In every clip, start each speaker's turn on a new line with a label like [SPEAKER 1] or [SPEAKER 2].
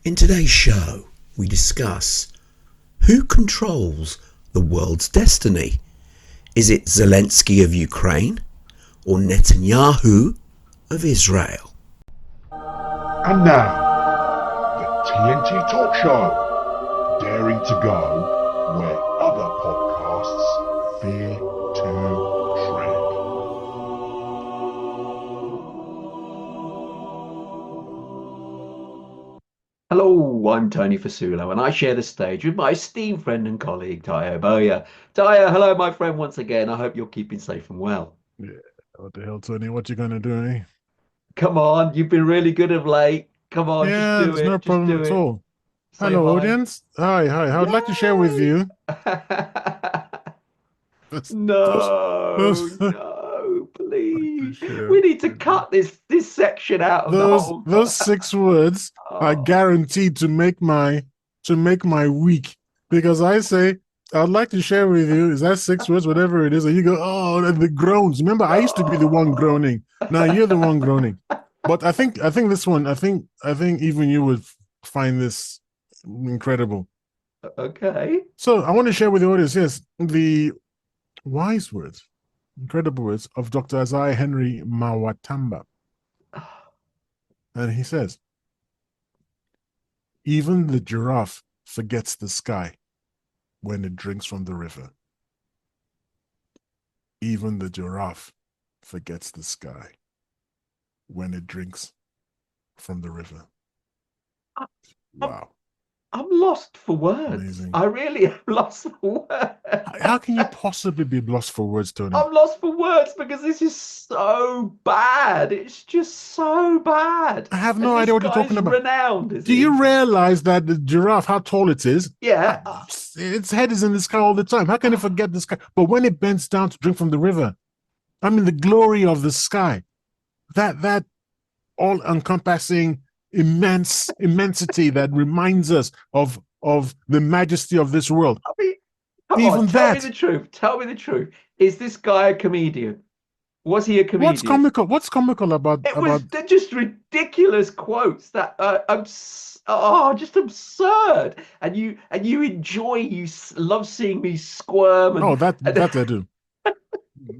[SPEAKER 1] In today's show, we discuss who controls the world's destiny. Is it Zelenski of Ukraine or Netanyahu of Israel?
[SPEAKER 2] And now, the TNT Talk Show, daring to go where other podcasts fear to tread.
[SPEAKER 3] Hello, I'm Tony Fasulo, and I share the stage with my esteemed friend and colleague, Tayo Boya. Tayo, hello, my friend, once again. I hope you're keeping safe and well.
[SPEAKER 4] Yeah, what the hell, Tony? What you gonna do, eh?
[SPEAKER 3] Come on, you've been really good of late. Come on, just
[SPEAKER 4] Yeah,
[SPEAKER 3] do
[SPEAKER 4] there's no
[SPEAKER 3] it. Just
[SPEAKER 4] problem
[SPEAKER 3] do
[SPEAKER 4] at
[SPEAKER 3] it.
[SPEAKER 4] all.
[SPEAKER 3] Say
[SPEAKER 4] Hello,
[SPEAKER 3] hi.
[SPEAKER 4] audience. Hi. I would like to share with you. Those,
[SPEAKER 3] No,
[SPEAKER 4] those,
[SPEAKER 3] no,
[SPEAKER 4] like to
[SPEAKER 3] please.
[SPEAKER 4] share
[SPEAKER 3] We need to
[SPEAKER 4] with you.
[SPEAKER 3] cut this section out of the
[SPEAKER 4] Those
[SPEAKER 3] whole.
[SPEAKER 4] those 6 words are
[SPEAKER 3] Oh,
[SPEAKER 4] guaranteed to make my week, because I say I'd like to share with you. Is that 6 words, whatever it is, and you go, oh, and the groans. Remember, I used to be the one
[SPEAKER 3] no.
[SPEAKER 4] groaning. Now you're the one groaning. But I think this one. I think even you would find this incredible.
[SPEAKER 3] Okay.
[SPEAKER 4] So I want to share with the audience, yes, the wise words, incredible words of Dr. Isaiah Henry Mawatamba. And he says, even the giraffe forgets the sky when it drinks from the river. Even the giraffe forgets the sky when it drinks from the river. Wow.
[SPEAKER 3] I'm lost for words.
[SPEAKER 4] Amazing.
[SPEAKER 3] I really am lost for words.
[SPEAKER 4] How can you possibly be lost for words, Tony?
[SPEAKER 3] I'm lost for words because this is so bad. It's just so bad.
[SPEAKER 4] I have
[SPEAKER 3] And
[SPEAKER 4] no
[SPEAKER 3] this
[SPEAKER 4] idea what you're
[SPEAKER 3] guy's
[SPEAKER 4] talking about.
[SPEAKER 3] renowned, is
[SPEAKER 4] Do
[SPEAKER 3] he?
[SPEAKER 4] you realize that the giraffe, how tall it is?
[SPEAKER 3] Yeah.
[SPEAKER 4] Its head is in the sky all the time. How can it forget the sky? But when it bends down to drink from the river, I mean, the glory of the sky, that all encompassing immensity that reminds us of the majesty of this world.
[SPEAKER 3] I mean, come
[SPEAKER 4] Even
[SPEAKER 3] on, tell me
[SPEAKER 4] that.
[SPEAKER 3] the truth. Tell me the truth. Is this guy a comedian? Was he a comedian?
[SPEAKER 4] What's comical about
[SPEAKER 3] It was they're just ridiculous quotes that just absurd. And you love seeing me squirm
[SPEAKER 4] oh,
[SPEAKER 3] and
[SPEAKER 4] that I do.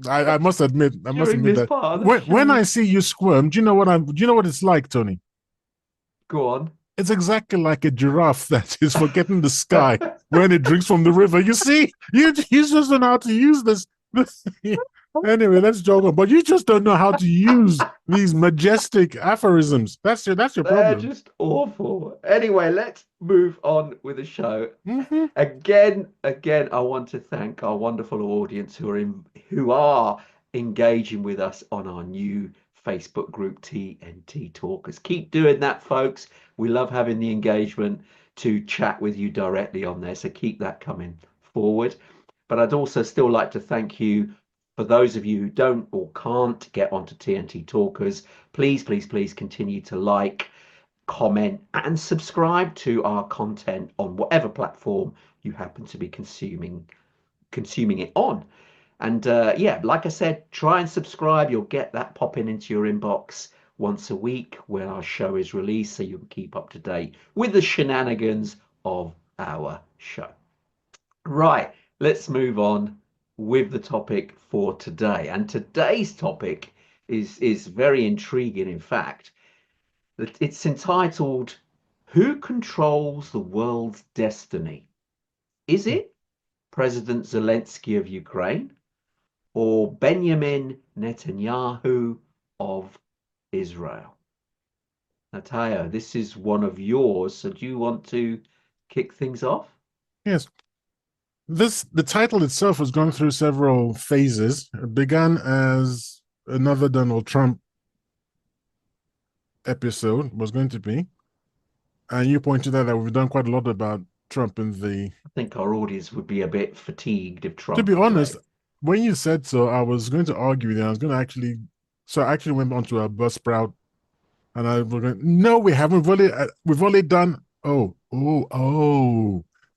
[SPEAKER 4] I must admit
[SPEAKER 3] during this
[SPEAKER 4] that
[SPEAKER 3] part of the
[SPEAKER 4] when
[SPEAKER 3] show.
[SPEAKER 4] I see you squirm, do you know what it's like, Tony?
[SPEAKER 3] Go on.
[SPEAKER 4] It's exactly like a giraffe that is forgetting the sky when it drinks from the river. You see, you just don't know how to use this. Anyway, let's joke on. But you just don't know how to use these majestic aphorisms. That's your
[SPEAKER 3] They're
[SPEAKER 4] problem.
[SPEAKER 3] just awful. Anyway, let's move on with the show.
[SPEAKER 4] Mm-hmm.
[SPEAKER 3] Again, I want to thank our wonderful audience who are engaging with us on our new Facebook group TNT Talkers. Keep doing that, folks. We love having the engagement to chat with you directly on there. So keep that coming forward. But I'd also still like to thank you for those of you who don't or can't get onto TNT Talkers. Please continue to like, comment, and subscribe to our content on whatever platform you happen to be consuming it on. And yeah, like I said, try and subscribe. You'll get that popping into your inbox once a week when our show is released, so you can keep up to date with the shenanigans of our show. Right, let's move on with the topic for today. And today's topic is very intriguing. In fact, it's entitled, Who Controls the World's Destiny? Is it President Zelensky of Ukraine or Benjamin Netanyahu of Israel? Natalia, this is one of yours, so do you want to kick things off?
[SPEAKER 4] Yes. The title itself has gone through several phases. It began as another Donald Trump episode was going to be, and you pointed out that we've done quite a lot about Trump in the.
[SPEAKER 3] I think our audience would be a bit fatigued if Trump.
[SPEAKER 4] To be
[SPEAKER 3] was
[SPEAKER 4] honest,
[SPEAKER 3] late.
[SPEAKER 4] when you said so, I was going to argue with you. I was going to actually, so I actually went onto a Buzzsprout, and I was going, no, we haven't. We've only done. Oh.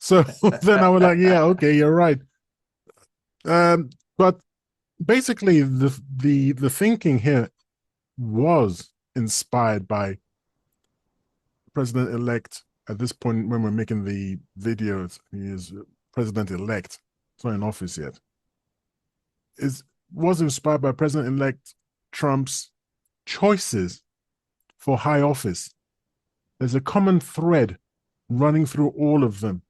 [SPEAKER 4] So then I was like, yeah, okay, you're right. But basically, the thinking here was inspired by President-elect at this point when we're making the video, he is president-elect. It's not in office yet. Was inspired by President-elect Trump's choices for high office. There's a common thread running through all of them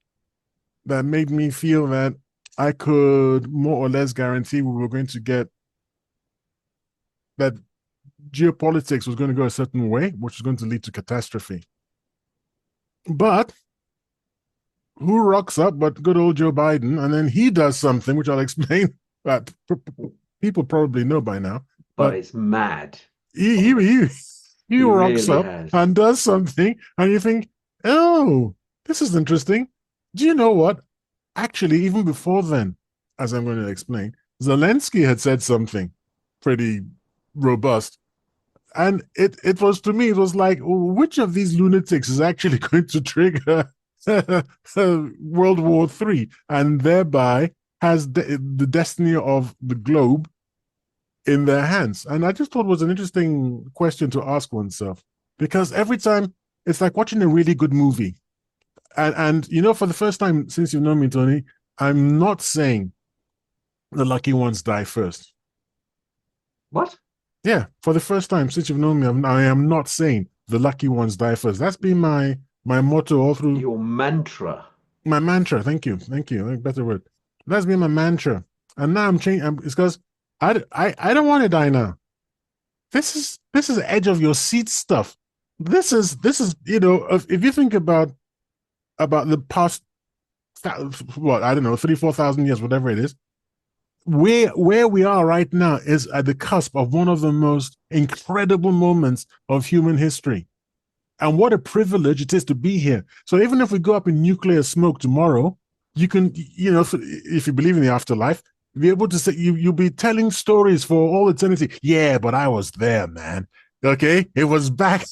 [SPEAKER 4] that made me feel that I could more or less guarantee we were going to get that geopolitics was going to go a certain way, which is going to lead to catastrophe. But who rocks up but good old Joe Biden? And then he does something, which I'll explain, that people probably know by now.
[SPEAKER 3] But it's mad.
[SPEAKER 4] He rocks
[SPEAKER 3] really
[SPEAKER 4] up
[SPEAKER 3] has.
[SPEAKER 4] and does something, and you think, oh, this is interesting. Do you know what? Actually, even before then, as I'm going to explain, Zelensky had said something pretty robust. And it was, to me, it was like, which of these lunatics is actually going to trigger World War III and thereby has the destiny of the globe in their hands? And I just thought it was an interesting question to ask oneself, because every time it's like watching a really good movie. And you know, for the first time since you've known me, Tony, I'm not saying the lucky ones die first.
[SPEAKER 3] What?
[SPEAKER 4] Yeah, for the first time since you've known me, I am not saying the lucky ones die first. That's been my motto all through.
[SPEAKER 3] Your mantra.
[SPEAKER 4] My mantra. Thank you. Better word. That's been my mantra. And now I'm changing. It's because I don't want to die now. This is edge of your seat stuff. This is you know, if you think about the past, what, I don't know, 3,000-4,000 years, whatever it is. Where we are right now is at the cusp of one of the most incredible moments of human history. And what a privilege it is to be here. So even if we go up in nuclear smoke tomorrow, you can, you know, if you believe in the afterlife, be able to say, you'll be telling stories for all eternity. Yeah, but I was there, man. Okay, it was back.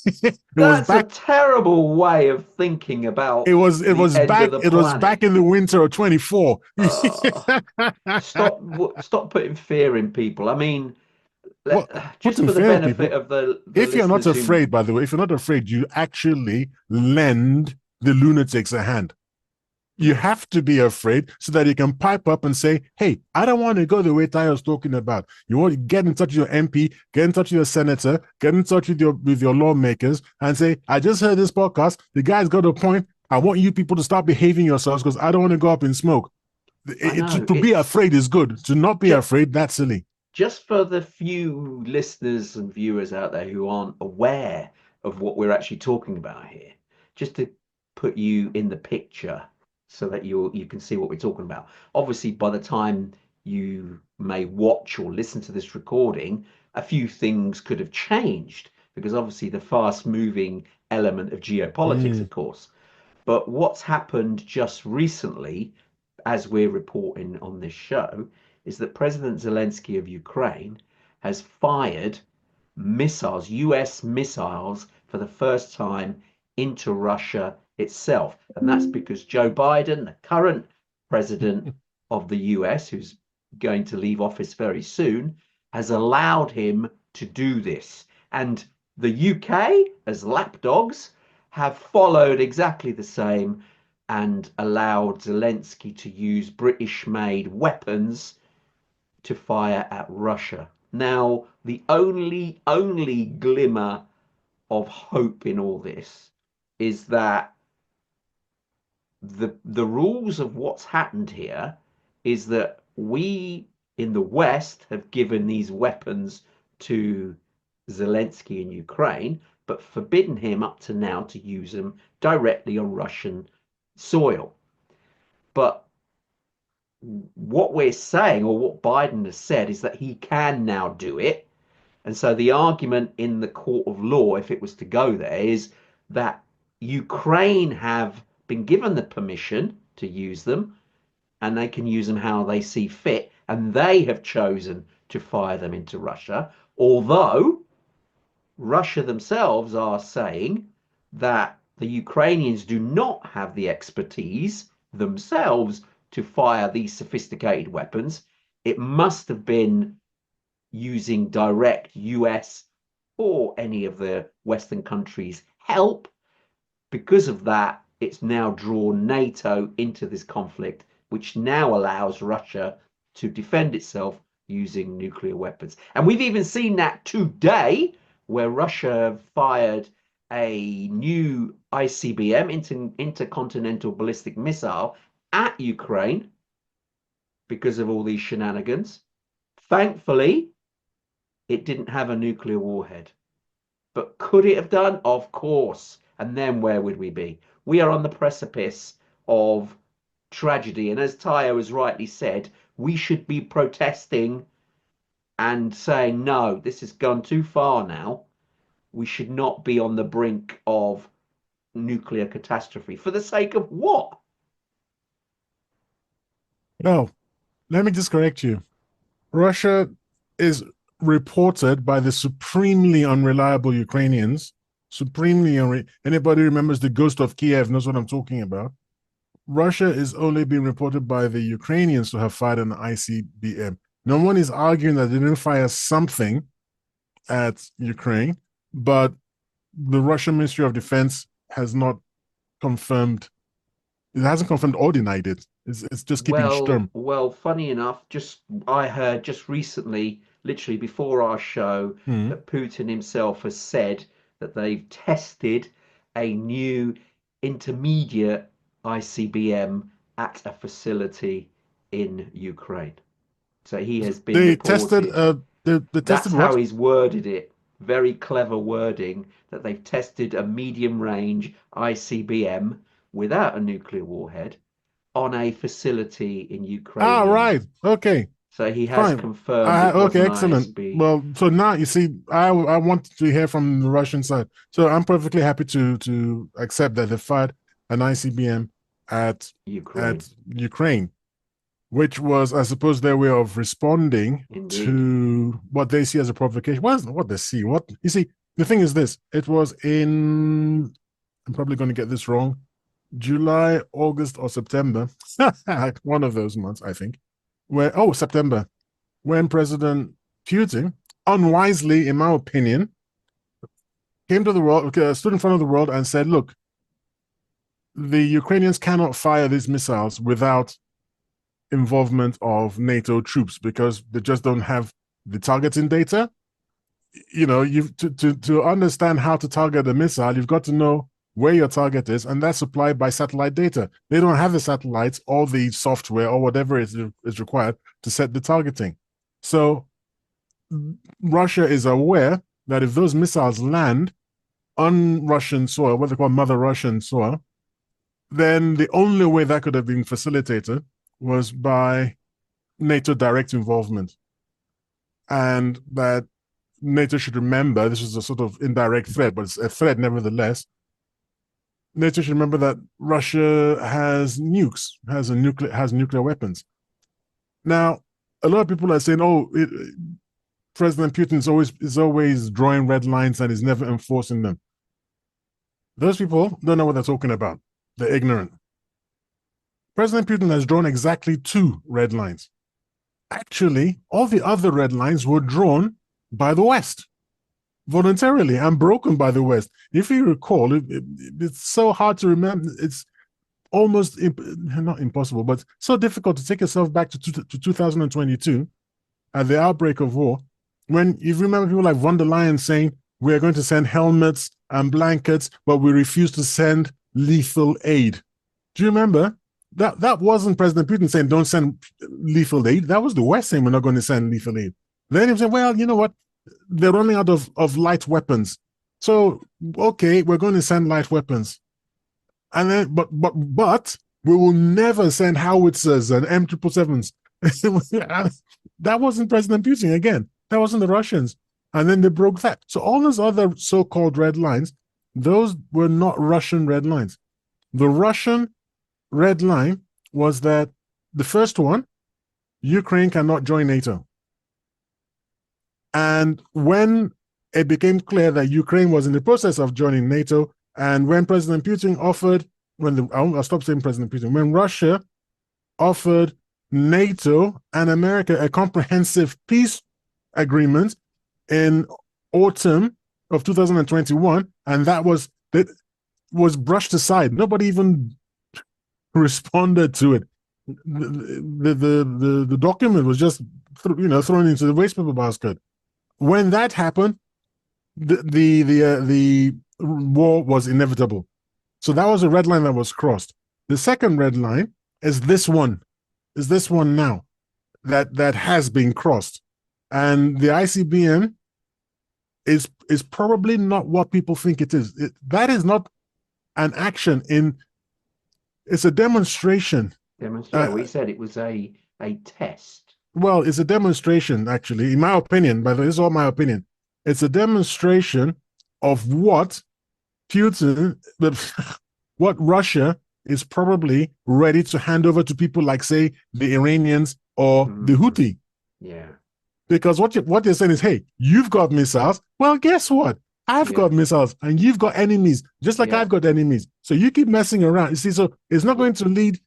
[SPEAKER 3] That's a terrible way of thinking about.
[SPEAKER 4] It was back in the winter of 24.
[SPEAKER 3] Stop putting fear in people. I mean, just for the benefit of the
[SPEAKER 4] if you're not afraid, by the way, if you're not afraid, you actually lend the lunatics a hand. You have to be afraid so that you can pipe up and say, hey, I don't want to go the way Tayo's talking about. You want to get in touch with your MP, get in touch with your senator, get in touch with your lawmakers and say, I just heard this podcast. The guy's got a point. I want you people to start behaving yourselves because I don't want to go up in smoke. To be afraid is good. To not be afraid, that's silly.
[SPEAKER 3] Just for the few listeners and viewers out there who aren't aware of what we're actually talking about here, just to put you in the picture so that you can see what we're talking about. Obviously, by the time you may watch or listen to this recording, a few things could have changed, because obviously the fast-moving element of geopolitics, of course. But what's happened just recently, as we're reporting on this show, is that President Zelensky of Ukraine has fired missiles, US missiles, for the first time into Russia itself. And that's because Joe Biden, the current president of the US, who's going to leave office very soon, has allowed him to do this. And the UK, as lapdogs, have followed exactly the same and allowed Zelensky to use British-made weapons to fire at Russia. Now, the only glimmer of hope in all this is that the rules of what's happened here is that we in the West have given these weapons to Zelensky in Ukraine, but forbidden him up to now to use them directly on Russian soil. But what we're saying, or what Biden has said, is that he can now do it. And so the argument in the court of law, if it was to go there, is that Ukraine have been given the permission to use them, and they can use them how they see fit, and they have chosen to fire them into Russia, although Russia themselves are saying that the Ukrainians do not have the expertise themselves to fire these sophisticated weapons. It must have been using direct US or any of the Western countries' help. Because of that, it's now drawn NATO into this conflict, which now allows Russia to defend itself using nuclear weapons. And we've even seen that today, where Russia fired a new ICBM, intercontinental ballistic missile, at Ukraine because of all these shenanigans. Thankfully, it didn't have a nuclear warhead. But could it have done? Of course. And then where would we be? We are on the precipice of tragedy. And as Tayo has rightly said, we should be protesting and saying, no, this has gone too far now. We should not be on the brink of nuclear catastrophe. For the sake of what?
[SPEAKER 4] No, let me just correct you. Russia is reported by the supremely unreliable Ukrainians, anybody remembers the ghost of Kiev knows what I'm talking about. Russia is only being reported by the Ukrainians to have fired an ICBM. No one is arguing that they didn't fire something at Ukraine, but the Russian Ministry of Defense has not confirmed. It hasn't confirmed or denied it. It's just keeping stum.
[SPEAKER 3] Well, funny enough, I heard just recently, literally before our show, that Putin himself has said that they've tested a new intermediate ICBM at a facility in Ukraine. So he has been reported. That's how he's worded it. Very clever wording, that they've tested a medium-range ICBM without a nuclear warhead on a facility in Ukraine.
[SPEAKER 4] Ah, right. Okay.
[SPEAKER 3] So he has confirmed.
[SPEAKER 4] Okay, excellent. Well, so now you see, I wanted to hear from the Russian side. So I'm perfectly happy to accept that they fired an ICBM at Ukraine, which was, I suppose, their way of responding to what they see as a provocation. What they see. What you see, the thing is this: it was in, I'm probably going to get this wrong, July, August, or September, one of those months, I think. September, when President Putin, unwisely, in my opinion, came to the world, stood in front of the world and said, look, the Ukrainians cannot fire these missiles without involvement of NATO troops because they just don't have the targeting data. You know, to understand how to target a missile, you've got to know where your target is, and that's supplied by satellite data. They don't have the satellites or the software or whatever is required to set the targeting. So Russia is aware that if those missiles land on Russian soil, what they call Mother Russian soil, then the only way that could have been facilitated was by NATO direct involvement. And that NATO should remember, this is a sort of indirect threat, but it's a threat nevertheless. NATO should remember that Russia has nukes, has nuclear weapons. Now, a lot of people are saying, President Putin is always drawing red lines and is never enforcing them. Those people don't know what they're talking about. They're ignorant. President Putin has drawn exactly 2 red lines. Actually, all the other red lines were drawn by the West, voluntarily, and broken by the West. If you recall, it's so hard to remember. It's almost not impossible, but so difficult to take yourself back to 2022 at the outbreak of war, when you remember people like von der Leyen saying, we're going to send helmets and blankets, but we refuse to send lethal aid. Do you remember? That wasn't President Putin saying, don't send lethal aid. That was the West saying, we're not going to send lethal aid. Then he said, well, you know what? They're running out of light weapons. So, okay, we're going to send light weapons. And then, but we will never send howitzers and M777s. That wasn't President Putin again. That wasn't the Russians. And then they broke that. So all those other so-called red lines, those were not Russian red lines. The Russian red line was that the first one, Ukraine cannot join NATO. And when it became clear that Ukraine was in the process of joining NATO, and when President Putin offered, I'll stop saying President Putin, when Russia offered NATO and America a comprehensive peace agreement in autumn of 2021, and that was that was brushed aside. Nobody even responded to it. The document was just thrown into the waste paper basket. When that happened, the war was inevitable. So that was a red line that was crossed. The second red line is this one now that has been crossed, and the ICBM is probably not what people think it is. That is not an action it's a demonstration.
[SPEAKER 3] We said it was a test.
[SPEAKER 4] Well, it's a demonstration, actually, in my opinion, by the way, this is all my opinion. It's a demonstration of what what Russia is probably ready to hand over to people like, say, the Iranians or the Houthi.
[SPEAKER 3] Yeah.
[SPEAKER 4] Because what you're saying is, hey, you've got missiles. Well, guess what? I've got missiles, and you've got enemies, just like I've got enemies. So you keep messing around. You see, so it's not going to lead.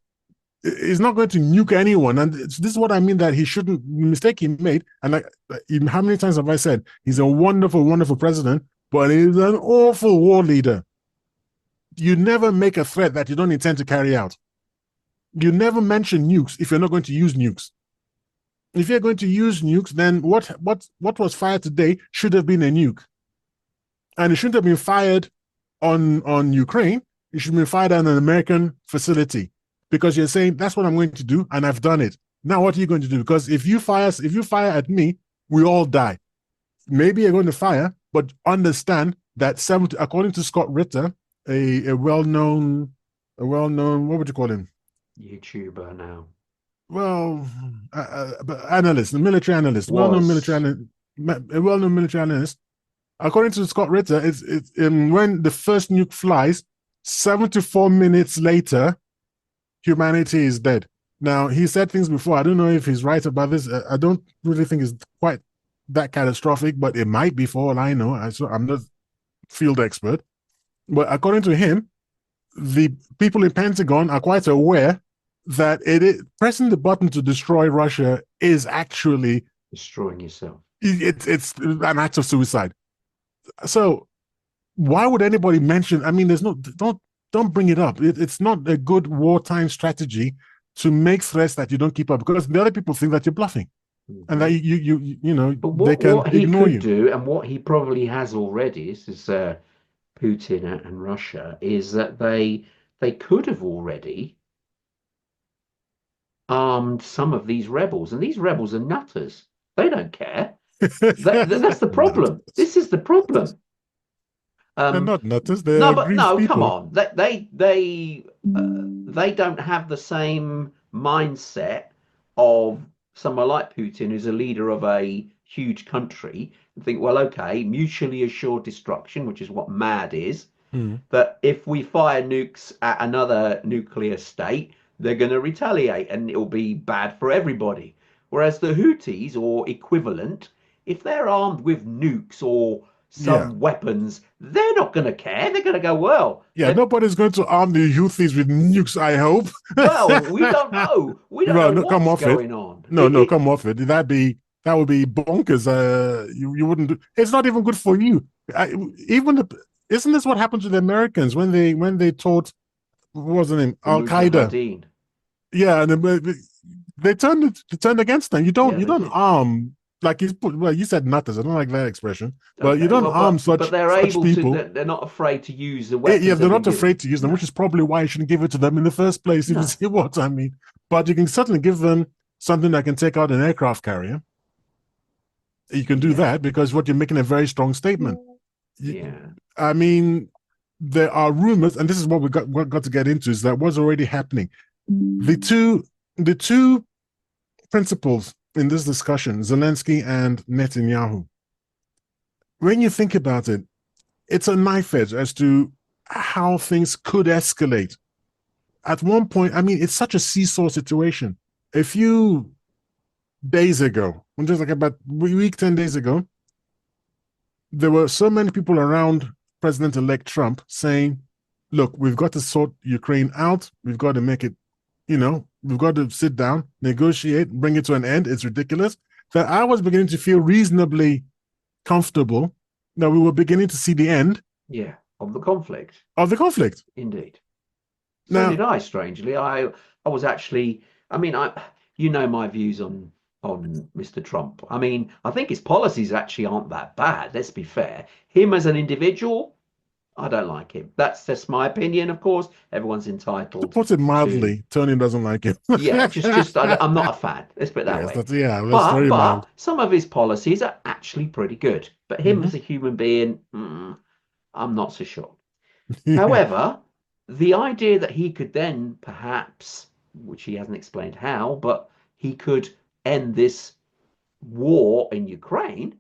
[SPEAKER 4] It's not going to nuke anyone. And this is what I mean, that he shouldn't, the mistake he made. And how many times have I said, he's a wonderful, wonderful president, but he's an awful war leader. You never make a threat that you don't intend to carry out. You never mention nukes if you're not going to use nukes. If you're going to use nukes, then what was fired today should have been a nuke. And it shouldn't have been fired on Ukraine. It should have been fired on an American facility, because you're saying that's what I'm going to do, and I've done it. Now what are you going to do? Because if you fire at me, we all die. Maybe you're going to fire, but understand that according to Scott Ritter, a well-known, what would you call him?
[SPEAKER 3] YouTuber now.
[SPEAKER 4] Well, analyst, a military analyst, well-known military analyst. According to Scott Ritter, it's when the first nuke flies, 74 minutes later, humanity is dead. Now, he said things before. I don't know if he's right about this. I don't really think it's quite that catastrophic, but it might be, for all I know. I'm not a field expert. But according to him, the people in Pentagon are quite aware that pressing the button to destroy Russia is actually
[SPEAKER 3] destroying yourself.
[SPEAKER 4] It's an act of suicide. So why would anybody mention? I mean, don't bring it up. It's not a good wartime strategy to make threats that you don't keep up, because the other people think that you're bluffing, and that they can ignore you.
[SPEAKER 3] Do, and what he probably has already, this is Putin and Russia, is that they could have already armed some of these rebels, and these rebels are nutters. They don't care. That's the problem. This is the problem.
[SPEAKER 4] They're not nutters. They're people.
[SPEAKER 3] Come on. They don't have the same mindset of someone like Putin, who's a leader of a huge country, and think, well, okay, mutually assured destruction, which is what MAD is. That if we fire nukes at another nuclear state, they're going to retaliate, and it'll be bad for everybody. Whereas the Houthis, or equivalent, if they're armed with nukes or some weapons, they're not going to care. They're going to go, well.
[SPEAKER 4] Yeah, nobody's going to arm the Houthis with nukes, I hope.
[SPEAKER 3] Well, we don't know. We don't know what's going on.
[SPEAKER 4] No, come off it. That would be bonkers. You wouldn't do. It's not even good for you. Isn't this what happened to the Americans when they taught, what was the name, Al Qaeda? Yeah, and they turned against them. You don't arm. Like you said nutters. I don't like that expression. But you don't arm such people. But
[SPEAKER 3] they're able to. They're not afraid to use the weapons.
[SPEAKER 4] Yeah, they're not afraid to use them, which is probably why you shouldn't give it to them in the first place. If you see what I mean. But you can certainly give them something that can take out an aircraft carrier. You can do that, because what you're making a very strong statement.
[SPEAKER 3] Yeah.
[SPEAKER 4] I mean, there are rumors, and this is what we got to get into, is that what's already happening. The two principals in this discussion, Zelensky and Netanyahu, when you think about it, it's a knife edge as to how things could escalate. At one point, I mean, it's such a seesaw situation. A few days ago, just like about a week, 10 days ago, there were so many people around President-elect Trump saying, look, we've got to sort Ukraine out. We've got to make it, we've got to sit down, negotiate, bring it to an end. It's ridiculous. That I was beginning to feel reasonably comfortable that we were beginning to see the end
[SPEAKER 3] of the conflict.
[SPEAKER 4] Of the conflict.
[SPEAKER 3] Indeed. So
[SPEAKER 4] Now,
[SPEAKER 3] did I, strangely. I was actually, I mean, you know my views on Mr. Trump. I mean, I think his policies actually aren't that bad, let's be fair. Him as an individual, I don't like him. That's just my opinion, of course. Everyone's
[SPEAKER 4] to
[SPEAKER 3] entitled
[SPEAKER 4] put it
[SPEAKER 3] to,
[SPEAKER 4] mildly, Tony doesn't like it.
[SPEAKER 3] yeah, just I'm not a fan. Let's put it that
[SPEAKER 4] Yes,
[SPEAKER 3] way.
[SPEAKER 4] that's very mild.
[SPEAKER 3] But some of his policies are actually pretty good. But him
[SPEAKER 4] Mhm.
[SPEAKER 3] as a human being, I'm not so sure. However, the idea that he could then perhaps, which he hasn't explained how, but he could end this war in Ukraine,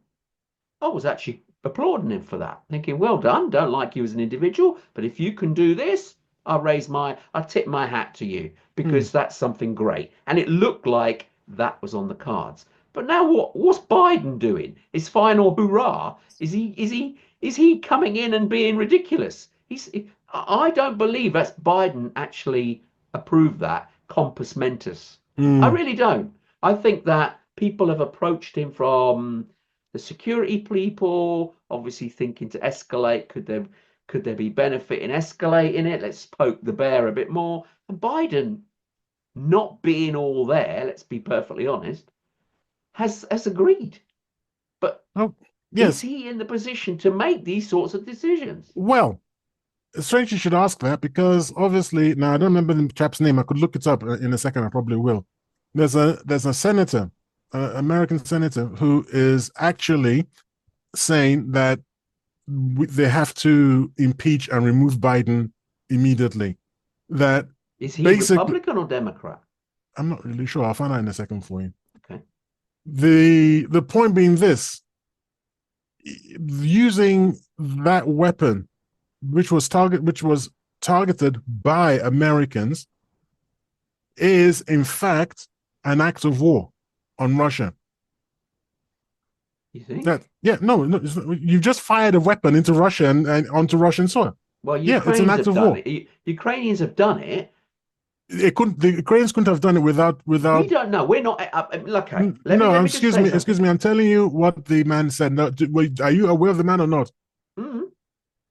[SPEAKER 3] I was actually applauding him for that, thinking, well done, don't like you as an individual, but if you can do this, I tip my hat to you because that's something great. And it looked like that was on the cards. But now what's Biden doing? His final hurrah? Is he coming in and being ridiculous? I don't believe that's Biden actually approved that compos mentis. I really don't. I think that people have approached him from the security people, obviously thinking to escalate. Could there be benefit in escalating it? Let's poke the bear a bit more. And Biden, not being all there, let's be perfectly honest, has agreed. But
[SPEAKER 4] Oh, yes.
[SPEAKER 3] is he in the position to make these sorts of decisions?
[SPEAKER 4] Well, it's strange you should ask that because obviously, now I don't remember the chap's name. I could look it up in a second. I probably will. There's a senator, American senator, who is actually saying that they have to impeach and remove Biden immediately. That
[SPEAKER 3] Is he
[SPEAKER 4] basically,
[SPEAKER 3] Republican or Democrat?
[SPEAKER 4] I'm not really sure. I'll find out in a second for you.
[SPEAKER 3] Okay.
[SPEAKER 4] The point being this: using that weapon, which was targeted by Americans, is in fact an act of war on Russia.
[SPEAKER 3] You think?
[SPEAKER 4] No, you just fired a weapon into Russia and onto Russian soil.
[SPEAKER 3] Well,
[SPEAKER 4] Yeah, it's an act of war.
[SPEAKER 3] Ukrainians have done it.
[SPEAKER 4] The Ukrainians couldn't have done it without.
[SPEAKER 3] We don't know. We're not. Okay.
[SPEAKER 4] Excuse me. I'm telling you what the man said. No, are you aware of the man or not?
[SPEAKER 3] Mm-hmm.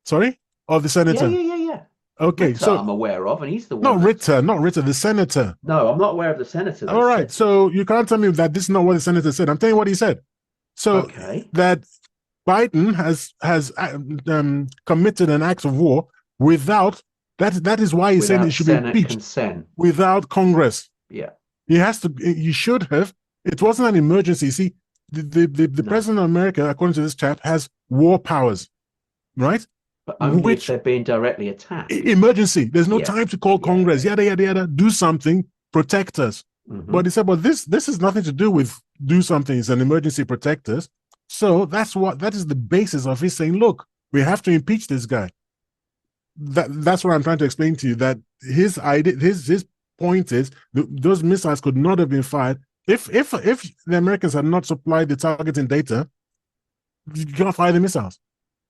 [SPEAKER 4] Sorry, or the senator?
[SPEAKER 3] Yeah.
[SPEAKER 4] Okay,
[SPEAKER 3] Ritter,
[SPEAKER 4] so
[SPEAKER 3] I'm aware of, and he's the one.
[SPEAKER 4] Not Ritter, the senator.
[SPEAKER 3] No, I'm not aware of the senator.
[SPEAKER 4] All right, so you can't tell me that this is not what the senator said. I'm telling you what he said. So that Biden has committed an act of war without that is why he's saying it should be impeached
[SPEAKER 3] consent.
[SPEAKER 4] Without Congress.
[SPEAKER 3] Yeah,
[SPEAKER 4] he should have. It wasn't an emergency. See, the president of America, according to this chap, has war powers, right?
[SPEAKER 3] But only if they're being directly attacked.
[SPEAKER 4] Emergency. There's no time to call Congress. Yada yada yada. Do something. Protect us. Mm-hmm. But he said, "But this has nothing to do with do something. It's an emergency. Protect us." So that is the basis of his saying, "Look, we have to impeach this guy." That's what I'm trying to explain to you. That his idea, his point is those missiles could not have been fired if the Americans had not supplied the targeting data. You can't fire the missiles.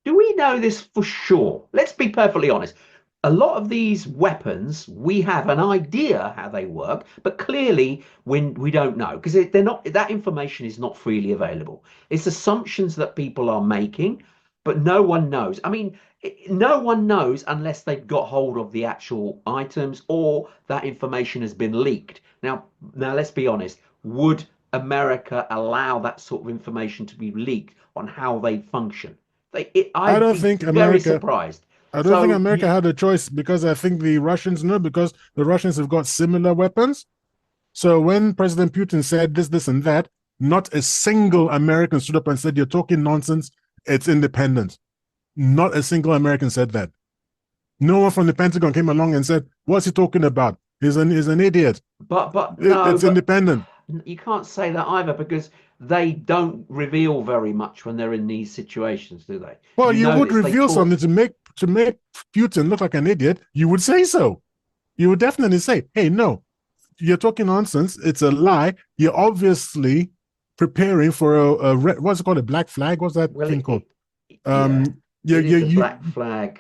[SPEAKER 3] Do we know this for sure? Let's be perfectly honest. A lot of these weapons, we have an idea how they work, but clearly when we don't know because they're not. That information is not freely available. It's assumptions that people are making, but no one knows. I mean, no one knows unless they've got hold of the actual items or that information has been leaked. Now let's be honest. Would America allow that sort of information to be leaked on how they function?
[SPEAKER 4] I don't think
[SPEAKER 3] very
[SPEAKER 4] America.
[SPEAKER 3] Surprised.
[SPEAKER 4] I don't think America had a choice because I think the Russians know because the Russians have got similar weapons. So when President Putin said this, and that, not a single American stood up and said, "You're talking nonsense. It's independent." Not a single American said that. No one from the Pentagon came along and said, "What's he talking about? He's an idiot." It's independent.
[SPEAKER 3] You can't say that either because they don't reveal very much when they're in these situations, do they?
[SPEAKER 4] Well, you would reveal something to make Putin look like an idiot. You would say so. You would definitely say, "Hey, no, you're talking nonsense. It's a lie. You're obviously preparing for a what's it called, a black flag? What's that thing called?
[SPEAKER 3] Black flag.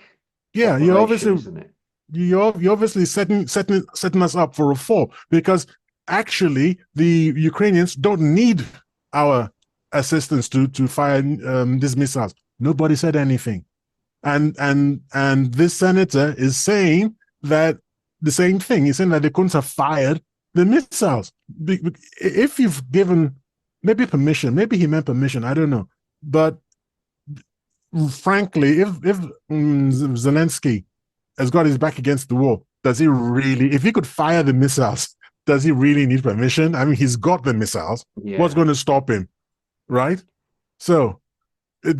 [SPEAKER 4] Yeah, you're obviously setting us up for a fall because actually the Ukrainians don't need our assistance to fire these missiles." Nobody said anything. And this senator is saying that the same thing. He's saying that they couldn't have fired the missiles. If you've given maybe permission, maybe he meant permission, I don't know. But frankly, if Zelensky has got his back against the wall, does he really, if he could fire the missiles, does he really need permission? I mean, he's got the missiles.
[SPEAKER 3] Yeah.
[SPEAKER 4] What's going to stop him? Right? So the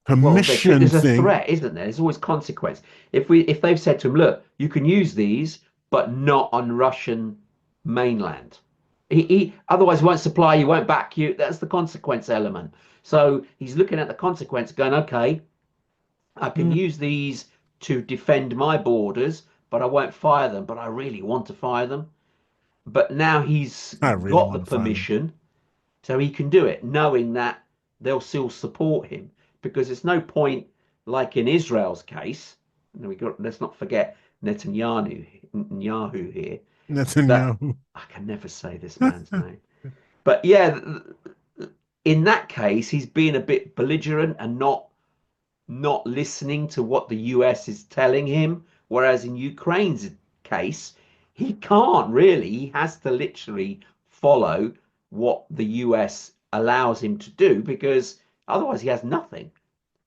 [SPEAKER 4] permission
[SPEAKER 3] there's a
[SPEAKER 4] thing.
[SPEAKER 3] threat, isn't there? There's always consequence. If they've said to him, look, you can use these, but not on Russian mainland. He otherwise won't supply you, won't back you. That's the consequence element. So he's looking at the consequence, going, okay, I can use these to defend my borders, but I won't fire them. But I really want to fire them. But now he's got the permission, so he can do it, knowing that they'll still support him. Because there's no point, like in Israel's case, let's not forget Netanyahu here.
[SPEAKER 4] Netanyahu.
[SPEAKER 3] I can never say this man's name. But yeah, in that case, he's being a bit belligerent and not listening to what the US is telling him. Whereas in Ukraine's case, he can't really. He has to literally follow what the US allows him to do, because otherwise he has nothing.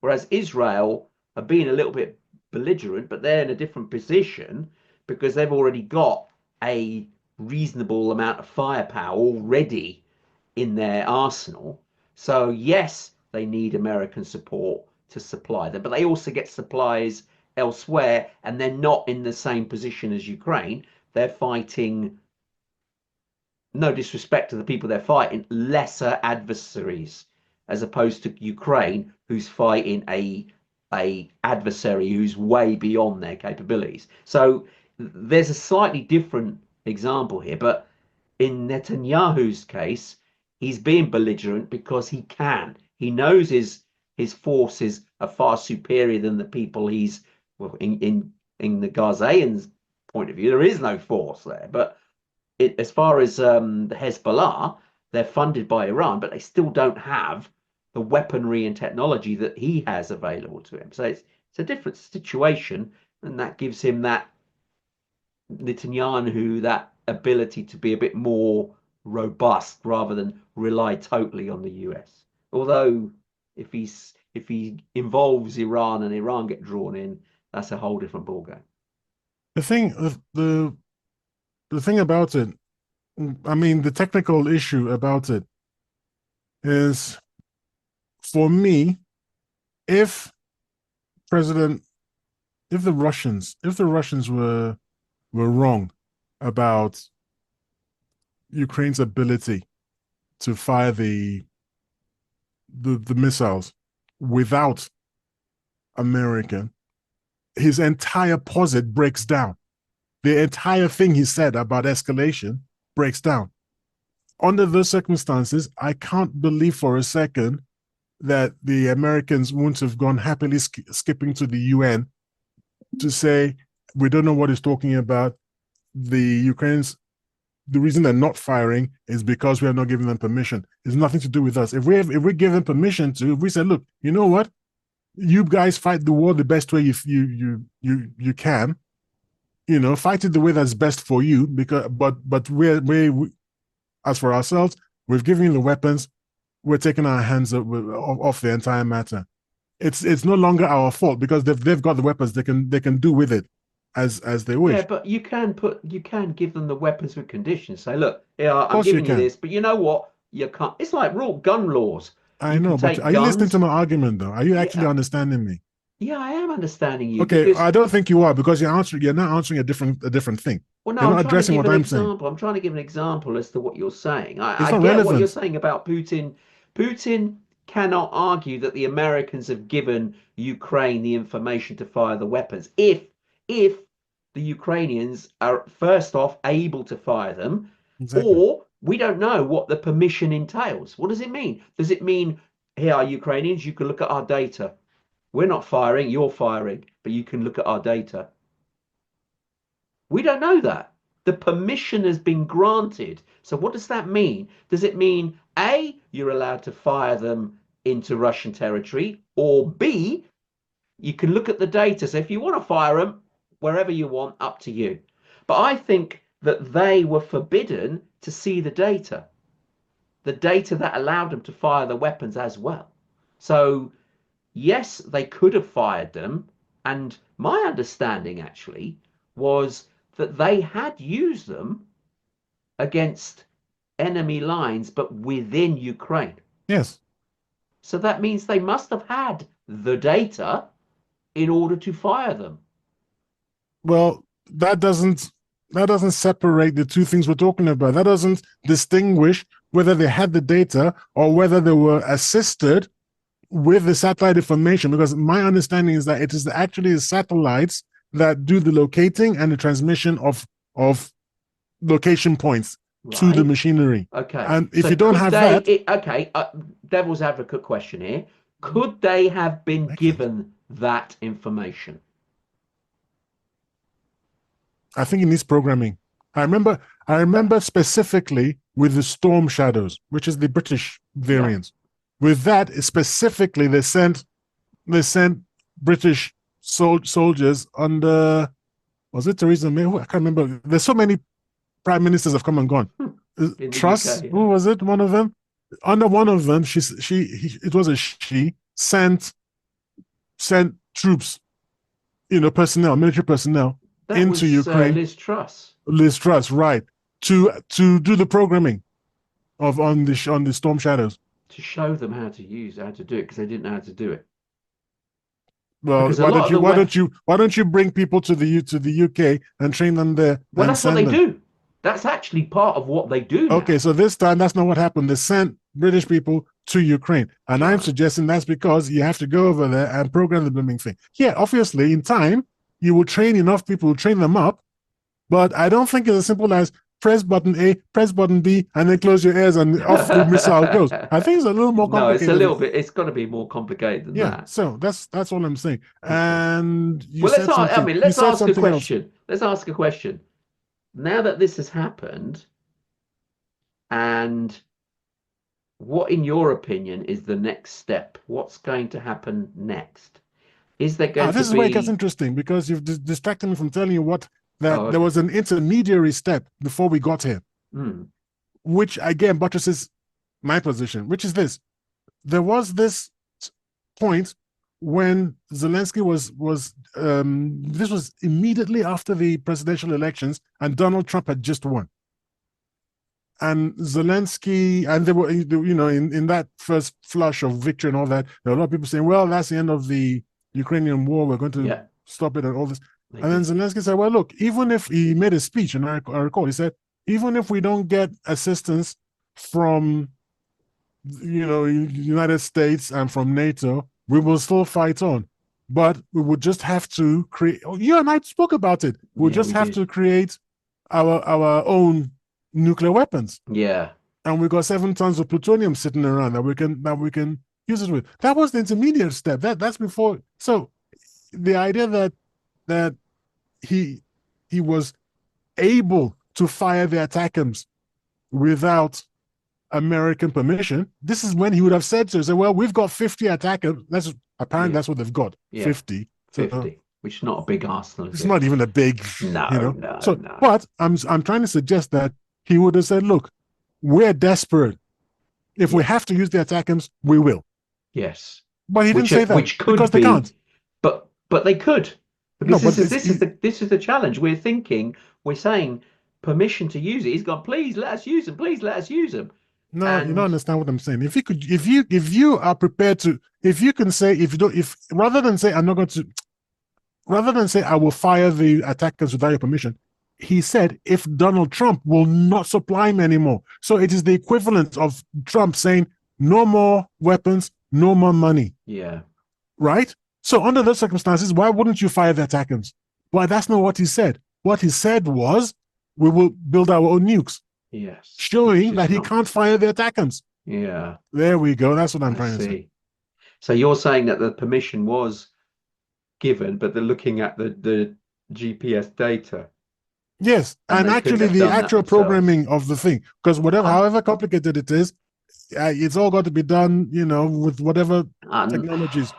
[SPEAKER 3] Whereas Israel are being a little bit belligerent, but they're in a different position because they've already got a reasonable amount of firepower already in their arsenal. So yes, they need American support to supply them, but they also get supplies elsewhere, and they're not in the same position as Ukraine. They're fighting, no disrespect to the people they're fighting, lesser adversaries, as opposed to Ukraine, who's fighting a adversary who's way beyond their capabilities. So there's a slightly different example here, but in Netanyahu's case, he's being belligerent because he can. He knows his forces are far superior than the people he's, well, in the Gazans' point of view, there is no force there. But as far as the Hezbollah, they're funded by Iran, but they still don't have the weaponry and technology that he has available to him. So it's a different situation, and that gives him, that Netanyahu, that ability to be a bit more robust rather than rely totally on the US. Although if he involves Iran and Iran get drawn in, that's a whole different ballgame.
[SPEAKER 4] The thing about it, I mean, the technical issue about it is, for me, if the Russians were wrong about Ukraine's ability to fire the missiles without America, his entire posit breaks down. The entire thing he said about escalation breaks down. Under those circumstances, I can't believe for a second that the Americans wouldn't have gone happily skipping to the UN to say, we don't know what he's talking about. The reason they're not firing is because we are not giving them permission. It's nothing to do with us. If we give them permission to, if we say, look, you know what? You guys fight the war the best way you can. You know, fight it the way that's best for you. Because, but we as for ourselves, we've given you the weapons. We're taking our hands off the entire matter. It's no longer our fault because they've got the weapons. They can do with it as they wish.
[SPEAKER 3] Yeah, but you can give them the weapons with conditions. Say, look, yeah, I'm giving you this, but you know what? You can't. It's like gun laws.
[SPEAKER 4] I know, but are you listening to my argument though? Are you actually understanding me?
[SPEAKER 3] Yeah, I am understanding you.
[SPEAKER 4] Okay, I don't think you are, because you're not answering a different thing.
[SPEAKER 3] Well, no,
[SPEAKER 4] you're not addressing what I'm saying.
[SPEAKER 3] I'm trying to give an example as to what you're saying. I
[SPEAKER 4] not
[SPEAKER 3] get
[SPEAKER 4] relevant.
[SPEAKER 3] what you're saying about Putin. Putin cannot argue that the Americans have given Ukraine the information to fire the weapons if the Ukrainians are first off able to fire them,
[SPEAKER 4] exactly.
[SPEAKER 3] Or we don't know what the permission entails. What does it mean? Does it mean, here are Ukrainians, you can look at our data. We're not firing, you're firing, but you can look at our data. We don't know that. The permission has been granted. So what does that mean? Does it mean, A, you're allowed to fire them into Russian territory, or B, you can look at the data. So if you want to fire them wherever you want, up to you. But I think that they were forbidden to see the data that allowed them to fire the weapons as well. So yes, they could have fired them. And my understanding actually was that they had used them against enemy lines, but within Ukraine.
[SPEAKER 4] Yes.
[SPEAKER 3] So that means they must have had the data in order to fire them.
[SPEAKER 4] Well, that doesn't separate the two things we're talking about. That doesn't distinguish whether they had the data or whether they were assisted with the satellite information, because my understanding is that it is actually the satellites that do the locating and the transmission of location points to the machinery.
[SPEAKER 3] Okay.
[SPEAKER 4] And if you don't have that...
[SPEAKER 3] devil's advocate question here. Could they have been given that information?
[SPEAKER 4] I think it needs programming. I remember specifically with the Storm Shadows, which is the British variant. With that specifically, they sent British soldiers under, was it Theresa May? I can't remember. There's so many prime ministers have come and gone. Truss,
[SPEAKER 3] UK,
[SPEAKER 4] who was it? One of them. Under one of them, she sent troops, personnel, military personnel into Ukraine.
[SPEAKER 3] Liz Truss.
[SPEAKER 4] Liz Truss, right? To do the programming on the Storm Shadows.
[SPEAKER 3] To show them how to do it, because they didn't know how to do it.
[SPEAKER 4] Well, why don't you bring people to the UK and train them there?
[SPEAKER 3] Well, that's what they do. That's actually part of what they do.
[SPEAKER 4] Okay, so this time that's not what happened. They sent British people to Ukraine, and I'm suggesting that's because you have to go over there and program the blooming thing. Yeah, obviously, in time you will train enough people, train them up, but I don't think it's as simple as press button A, press button B, and then close your ears and off the missile goes. I think it's a little more complicated.
[SPEAKER 3] No, it's a little bit. It's got to be more complicated than that.
[SPEAKER 4] Yeah, so that's all I'm saying. And
[SPEAKER 3] let's ask a question. Let's ask a question. Now that this has happened, and what, in your opinion, is the next step? What's going to happen next? Is there going to be...
[SPEAKER 4] This is where it gets interesting, because you've distracted me from telling you there was an intermediary step before we got here, which again buttresses my position, which is this. There was this point when Zelensky this was immediately after the presidential elections, and Donald Trump had just won. And Zelensky, and they were, in that first flush of victory and all that, there were a lot of people saying, well, that's the end of the Ukrainian war, we're going to stop it and all this. And then Zelensky said, well, look, even if he made a speech, and I recall, he said, even if we don't get assistance from, United States and from NATO, we will still fight on. But we would just have to create, you and I spoke about it, we'll just have to create our own nuclear weapons.
[SPEAKER 3] Yeah.
[SPEAKER 4] And we got 7 tons of plutonium sitting around that we can use it with. That was the intermediate step. That's before. So the idea that he was able to fire the ATACMS without American permission, this is when he would have said so. Well, we've got 50 ATACMS. That's what they've got. 50.
[SPEAKER 3] 50. Which is not a big arsenal.
[SPEAKER 4] It's not even a big,
[SPEAKER 3] No.
[SPEAKER 4] But I'm trying to suggest that he would have said, look, we're desperate. If we have to use the ATACMS, we will.
[SPEAKER 3] Yes.
[SPEAKER 4] But he didn't say that, because they can't.
[SPEAKER 3] But they could. Because this is the challenge. We're saying permission to use it. He's gone, please let us use them. Please let us use them.
[SPEAKER 4] No, you don't understand what I'm saying. If you are prepared to, rather than say I will fire the attackers without your permission, he said if Donald Trump will not supply him anymore. So it is the equivalent of Trump saying no more weapons, no more money.
[SPEAKER 3] Yeah.
[SPEAKER 4] Right? So under those circumstances, why wouldn't you fire the attackers? Why, that's not what he said. What he said was, we will build our own nukes.
[SPEAKER 3] Yes.
[SPEAKER 4] Showing that he can't fire the attackers.
[SPEAKER 3] Yeah.
[SPEAKER 4] There we go. That's what I'm trying to say.
[SPEAKER 3] So you're saying that the permission was given, but they're looking at the GPS data.
[SPEAKER 4] Yes, and actually the actual programming of the thing, because however complicated it is, it's all got to be done, with whatever
[SPEAKER 3] And
[SPEAKER 4] technologies.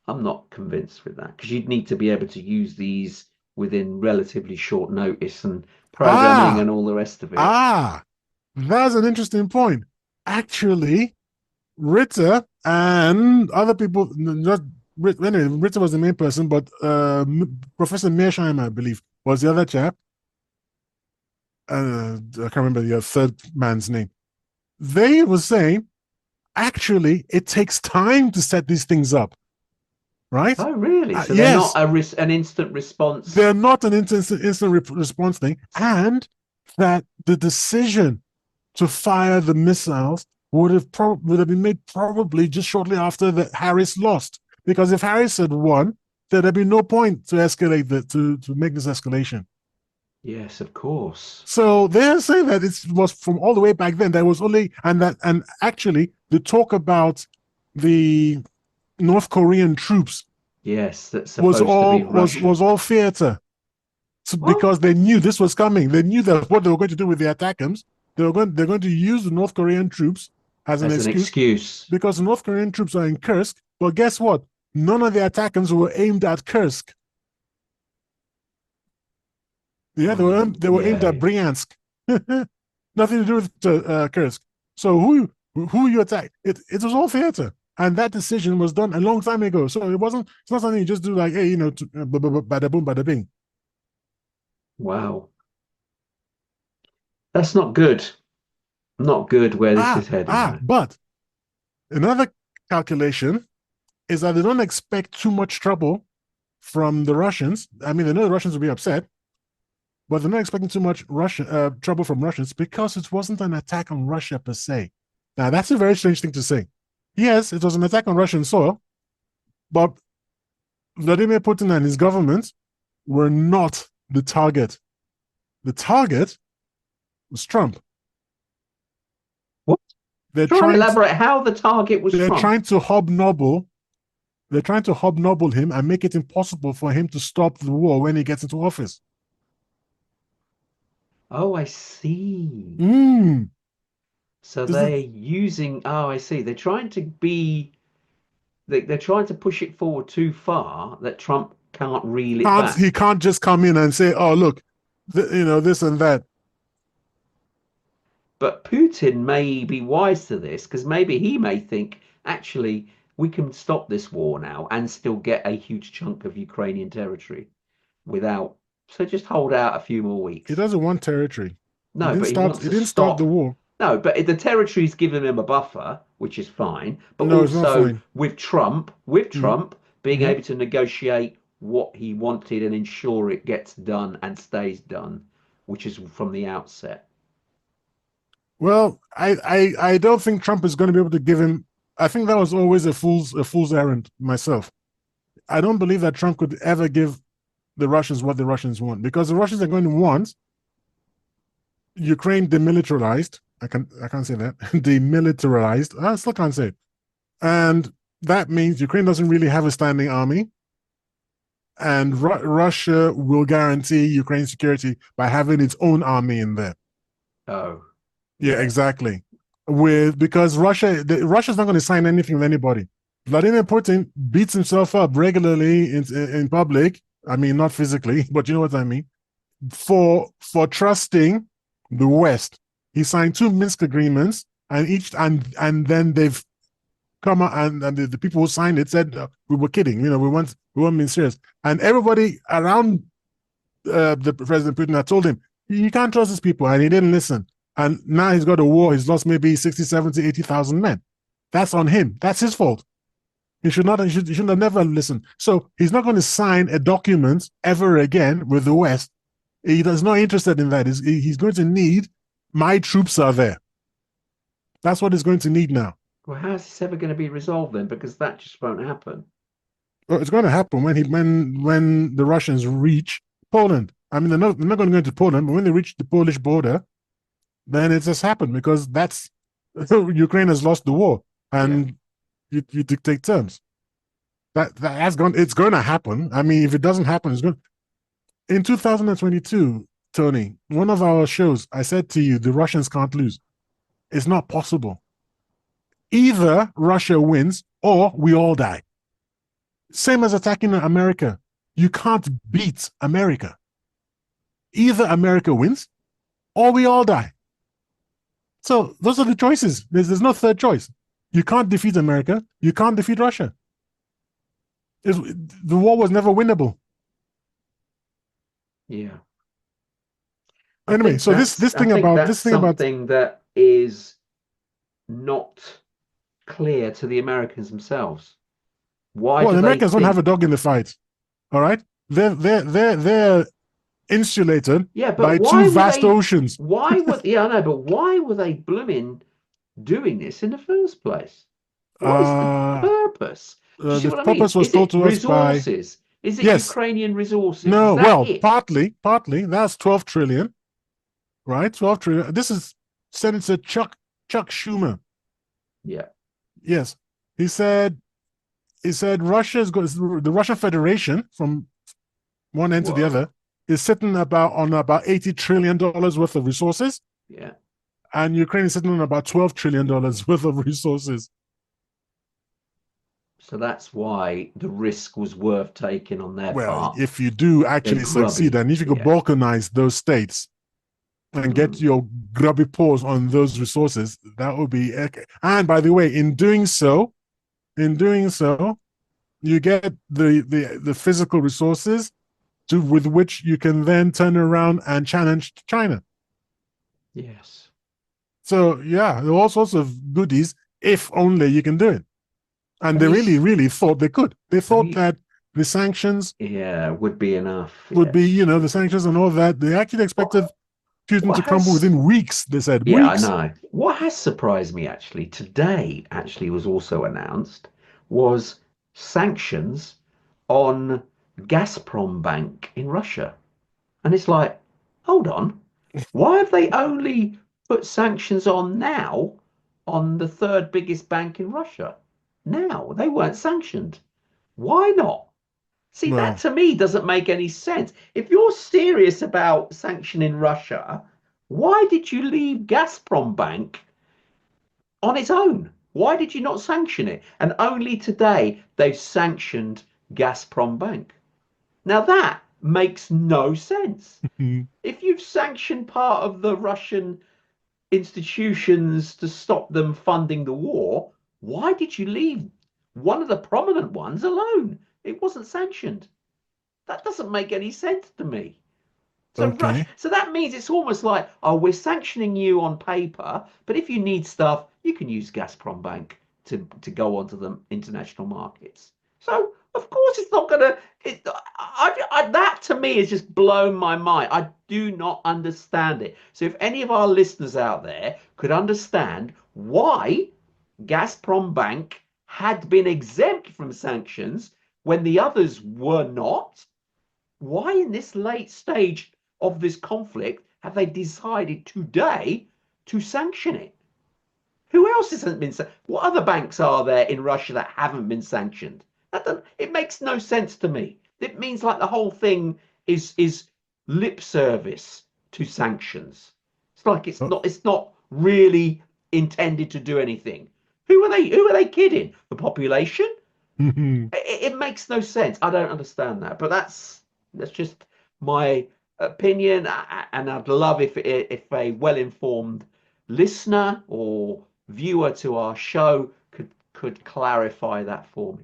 [SPEAKER 3] I'm not convinced with that because you'd need to be able to use these within relatively short notice and programming
[SPEAKER 4] Ah,
[SPEAKER 3] and all the rest of it.
[SPEAKER 4] ah, that's an interesting point. Actually, Ritter and other people, not anyway, Ritter was the main person, but Professor Mearsheimer, I believe, was the other chap. I can't remember the third man's name. They were saying, actually, it takes time to set these things up, right?
[SPEAKER 3] Oh, really? So they're not
[SPEAKER 4] Yes,
[SPEAKER 3] an instant response.
[SPEAKER 4] they're not an instant response thing, and that the decision to fire the missiles would have been made probably just shortly after that Harris lost. Because if Harris had won, there'd be no point to escalate to make this escalation.
[SPEAKER 3] Yes, of course.
[SPEAKER 4] So they're saying that it was from all the way back then. There was only and actually the talk about the North Korean troops
[SPEAKER 3] Yes, that's supposed to be Russian.
[SPEAKER 4] was all theater. So because they knew this was coming. They knew that what they were going to do with the attackers, they're going to use the North Korean troops as an excuse because the North Korean troops are in Kursk. But guess what? None of the attackers were aimed at Kursk. Yeah, they were aimed at Bryansk. Nothing to do with Kursk. So who you attack? It was all theater, and that decision was done a long time ago. So it's not something you just do like, hey, bada boom, bada bing.
[SPEAKER 3] Wow. That's not good. Not good where this is heading.
[SPEAKER 4] But another calculation is that they don't expect too much trouble from the Russians. I mean, they know the Russians will be upset, but they're not expecting too much trouble from Russians because it wasn't an attack on Russia per se. Now, that's a very strange thing to say. Yes, it was an attack on Russian soil, but Vladimir Putin and his government were not the target. The target was Trump.
[SPEAKER 3] What? They're trying to elaborate how the target was Trump.
[SPEAKER 4] Trying to hobnoble. They're trying to hobnoble him and make it impossible for him to stop the war when he gets into office.
[SPEAKER 3] Oh, I see. So they're using. Oh, I see. They're trying to be. They're trying to push it forward too far that Trump can't reel it back.
[SPEAKER 4] He can't just come in and say, "Oh, look, this and that."
[SPEAKER 3] But Putin may be wise to this because maybe he may think, actually, we can stop this war now and still get a huge chunk of Ukrainian territory without. So just hold out a few more weeks.
[SPEAKER 4] He doesn't want territory.
[SPEAKER 3] No,
[SPEAKER 4] he didn't start the war.
[SPEAKER 3] No, but the territory's given him a buffer, which is fine. But also with Trump being able to negotiate what he wanted and ensure it gets done and stays done, which is from the outset.
[SPEAKER 4] Well, I don't think Trump is going to be able to give him. I think that was always a fool's errand myself. I don't believe that Trump could ever give the Russians what the Russians want, because the Russians are going to want Ukraine demilitarized. I can't say that. Demilitarized. I still can't say it. And that means Ukraine doesn't really have a standing army. And Russia will guarantee Ukraine's security by having its own army in there.
[SPEAKER 3] Oh.
[SPEAKER 4] Yeah, exactly. Because Russia's not going to sign anything with anybody. Vladimir Putin beats himself up regularly in public. I mean, not physically, but you know what I mean. For trusting the West, he signed 2 Minsk agreements, and then they've come out and the people who signed it said we were kidding. We weren't being serious. And everybody around the President Putin had told him you can't trust these people, and he didn't listen. And now he's got a war. He's lost maybe 60, 70, 80,000 men. That's on him. That's his fault. He should have never listened. So he's not going to sign a document ever again with the West. He's not interested in that. He's going to need my troops are there. That's what he's going to need now.
[SPEAKER 3] Well, how's this ever going to be resolved then? Because that just won't happen.
[SPEAKER 4] Well, it's going to happen when the Russians reach Poland. I mean, they're not going to go into Poland, but when they reach the Polish border, then it just happened, because that's Ukraine has lost the war, and you dictate terms. It's going to happen. I mean, if it doesn't happen, it's going. In 2022, Tony, one of our shows, I said to you, the Russians can't lose. It's not possible. Either Russia wins or we all die. Same as attacking America. You can't beat America. Either America wins or we all die. So those are the choices. There's no third choice. You can't defeat America. You can't defeat Russia. The war was never winnable.
[SPEAKER 3] Yeah.
[SPEAKER 4] Anyway, so this thing about
[SPEAKER 3] something that is not clear to the Americans themselves. Why?
[SPEAKER 4] Well, the Americans don't have a dog in the fight. All right, they're insulated by two vast oceans.
[SPEAKER 3] Why would I know? But why were they blooming doing this in the first place? What is the purpose?
[SPEAKER 4] The purpose was told to us by
[SPEAKER 3] resources. Is it Ukrainian resources?
[SPEAKER 4] No, well, partly. That's 12 trillion, right? 12 trillion. This is Senator Chuck Schumer.
[SPEAKER 3] Yeah.
[SPEAKER 4] Yes, he said Russia's got the Russian Federation from one end to the other is sitting on about $80 trillion worth of resources.
[SPEAKER 3] Yeah.
[SPEAKER 4] And Ukraine is sitting on about $12 trillion worth of resources.
[SPEAKER 3] So that's why the risk was worth taking on their part.
[SPEAKER 4] Well, if you do actually succeed, and if you could balkanize those states and get your grubby paws on those resources, that would be. And by the way, in doing so, you get the physical resources with which you can then turn around and challenge China.
[SPEAKER 3] Yes.
[SPEAKER 4] So yeah, there are all sorts of goodies if only you can do it. And they really thought they could. They thought that the sanctions
[SPEAKER 3] would be enough.
[SPEAKER 4] Would be, the sanctions and all that. They actually expected Putin to crumble within weeks, they said.
[SPEAKER 3] Yeah,
[SPEAKER 4] weeks.
[SPEAKER 3] I know. What has surprised me today was also announced, was sanctions on Gazprom Bank in Russia. And it's like, hold on. Why have they only put sanctions on now on the third biggest bank in Russia? Now, they weren't sanctioned. Why not? See, that to me doesn't make any sense. If you're serious about sanctioning Russia, why did you leave Gazprom Bank on its own? Why did you not sanction it? And only today they've sanctioned Gazprom Bank. Now that makes no sense. If you've sanctioned part of the Russian institutions to stop them funding the war, why did you leave one of the prominent ones alone? It wasn't sanctioned. That doesn't make any sense to me. So, so that means it's almost like, we're sanctioning you on paper, but if you need stuff, you can use Gazprom Bank to go onto the international markets. So, of course, it's not going to... that, to me, has just blown my mind. I do not understand it. So if any of our listeners out there could understand why Gazprom Bank had been exempt from sanctions when the others were not, why in this late stage of this conflict have they decided today to sanction it? Who else hasn't been sanctioned? What other banks are there in Russia that haven't been sanctioned? It makes no sense to me. It means like the whole thing is lip service to sanctions. It's like it's not really intended to do anything. Who are they kidding? The population? It makes no sense. I don't understand that. But that's just my opinion, and I'd love if a well-informed listener or viewer to our show could clarify that for me.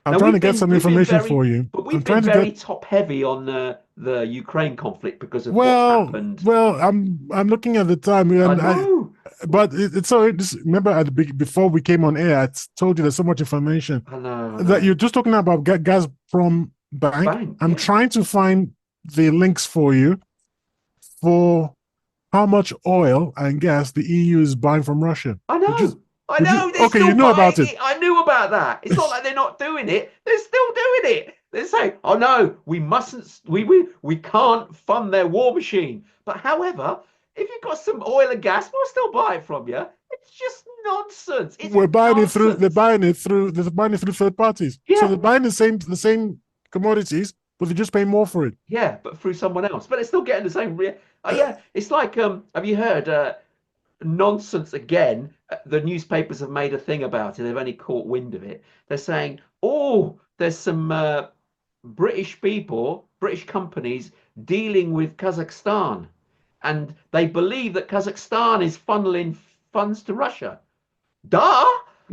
[SPEAKER 4] I'm trying to get some information for you.
[SPEAKER 3] But we've been very top heavy on the Ukraine conflict because of what's happened.
[SPEAKER 4] Well, I'm looking at the time.
[SPEAKER 3] I know.
[SPEAKER 4] But it's so remember before we came on air, I told you there's so much information.
[SPEAKER 3] I know.
[SPEAKER 4] That you're just talking about Gazprom Bank. I'm trying to find the links for you for how much oil and gas the EU is buying from Russia.
[SPEAKER 3] I know. I know.
[SPEAKER 4] Okay, you know about it.
[SPEAKER 3] I knew about that. It's not like they're not doing it. They're still doing it. They're saying, "Oh no, we mustn't. We can't fund their war machine." But however, if you've got some oil and gas, we'll still buy it from you. It's just nonsense.
[SPEAKER 4] They're buying it through third parties.
[SPEAKER 3] Yeah.
[SPEAKER 4] So they're buying the same commodities, but they're just paying more for it.
[SPEAKER 3] Yeah, but through someone else. But they're still getting the same. Yeah, it's like have you heard? nonsense again. The newspapers have made a thing about it. They've only caught wind of it. They're saying, oh, there's some British people, British companies dealing with Kazakhstan, and they believe that Kazakhstan is funneling funds to Russia. Duh!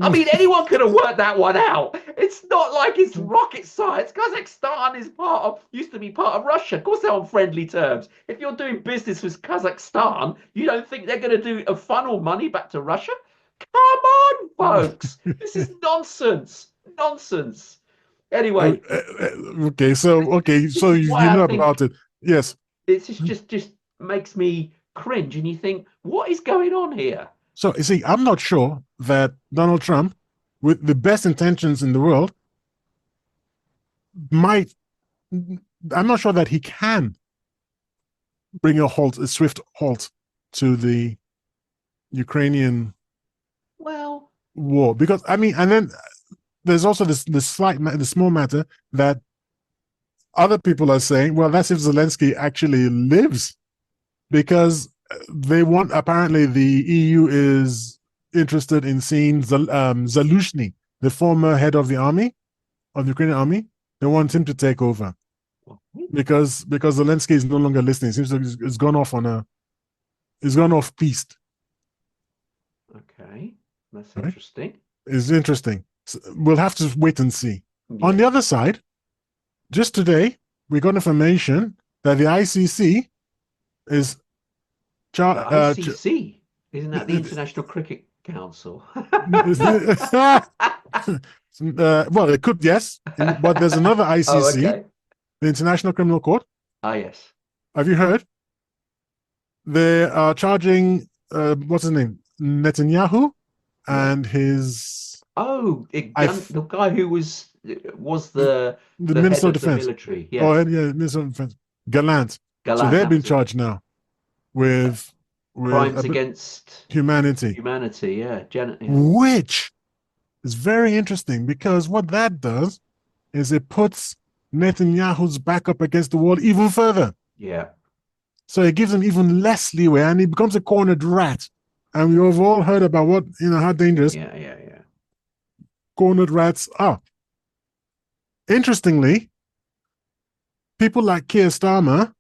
[SPEAKER 3] I mean, anyone could have worked that one out. It's not like it's rocket science. Kazakhstan used to be part of Russia. Of course, they're on friendly terms. If you're doing business with Kazakhstan, you don't think they're going to do a funnel money back to Russia? Come on, folks. This is nonsense. Nonsense. Anyway.
[SPEAKER 4] Okay, so you know about it. Yes.
[SPEAKER 3] It's just makes me cringe, and you think, what is going on here?
[SPEAKER 4] So you see, I'm not sure that Donald Trump, with the best intentions in the world, I'm not sure that he can bring a swift halt to the Ukrainian war. Because I mean, and then there's also the small matter that other people are saying, well, that's if Zelensky actually lives, because apparently the EU is interested in seeing Zaluzhny, the former head of the army, of the Ukrainian army. They want him to take over because Zelensky is no longer listening. It seems like he's gone off piste.
[SPEAKER 3] Okay, that's interesting.
[SPEAKER 4] Right? It's interesting. So we'll have to wait and see. Yeah. On the other side, just today we got information that the ICC is
[SPEAKER 3] ICC, isn't that the International Cricket Council?
[SPEAKER 4] Well, it could, yes, but there's another ICC, the International Criminal Court.
[SPEAKER 3] Ah, yes.
[SPEAKER 4] Have you heard? They are charging what's his name, Netanyahu, and his
[SPEAKER 3] the guy who was the
[SPEAKER 4] Minister of
[SPEAKER 3] Defense,
[SPEAKER 4] Defense,
[SPEAKER 3] the military. Yes.
[SPEAKER 4] Oh, yeah, Minister of Defense, Gallant. So they've been charged now with
[SPEAKER 3] crimes against
[SPEAKER 4] humanity.
[SPEAKER 3] Yeah.
[SPEAKER 4] Which is very interesting, because what that does is it puts Netanyahu's back up against the wall even further.
[SPEAKER 3] Yeah.
[SPEAKER 4] So it gives him even less leeway, and he becomes a cornered rat. And we've all heard about how dangerous cornered rats are. Interestingly, people like Keir Starmer,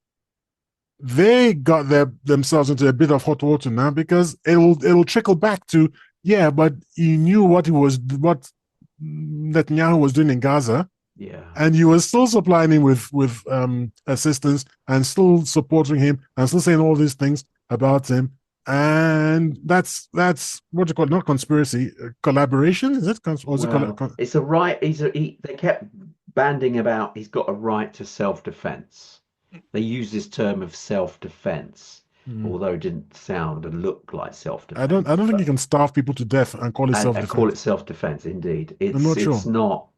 [SPEAKER 4] they got themselves into a bit of hot water now, because it'll trickle back to, yeah, but he knew what Netanyahu was doing in Gaza.
[SPEAKER 3] Yeah. And
[SPEAKER 4] you were still supplying him with assistance, and still supporting him, and still saying all these things about him. And that's what you call, not conspiracy, collaboration. Is it?
[SPEAKER 3] It's a right. They kept banding about he's got a right to self-defense. They use this term of self-defense, although it didn't sound and look like self-defense.
[SPEAKER 4] I don't think you can starve people to death and call it self-defense.
[SPEAKER 3] Call it self-defense, indeed.
[SPEAKER 4] I'm not sure.
[SPEAKER 3] It's not.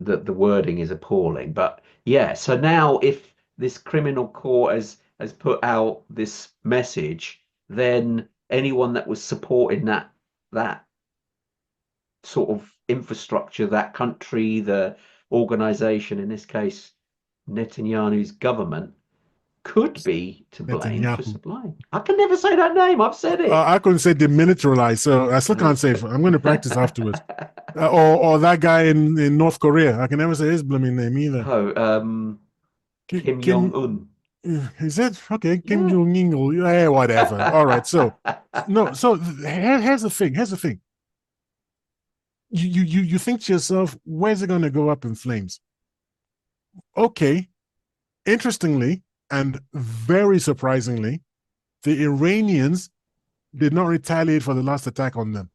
[SPEAKER 3] The wording is appalling, but yeah. So now, if this criminal court has put out this message, then anyone that was supporting that sort of infrastructure, that country, the organization, in this case Netanyahu's government, could be to blame for supplying. I can never say that name. I've said it.
[SPEAKER 4] I couldn't say demilitarized, so I still can't say it. I'm going to practice afterwards. Or that guy in North Korea. I can never say his blooming name either.
[SPEAKER 3] Kim Jong-un.
[SPEAKER 4] Is it? Okay, Kim Jong-un. Yeah, whatever. All right. So here's the thing. You think to yourself, where's it going to go up in flames? Okay. Interestingly, and very surprisingly, the Iranians did not retaliate for the last attack on them.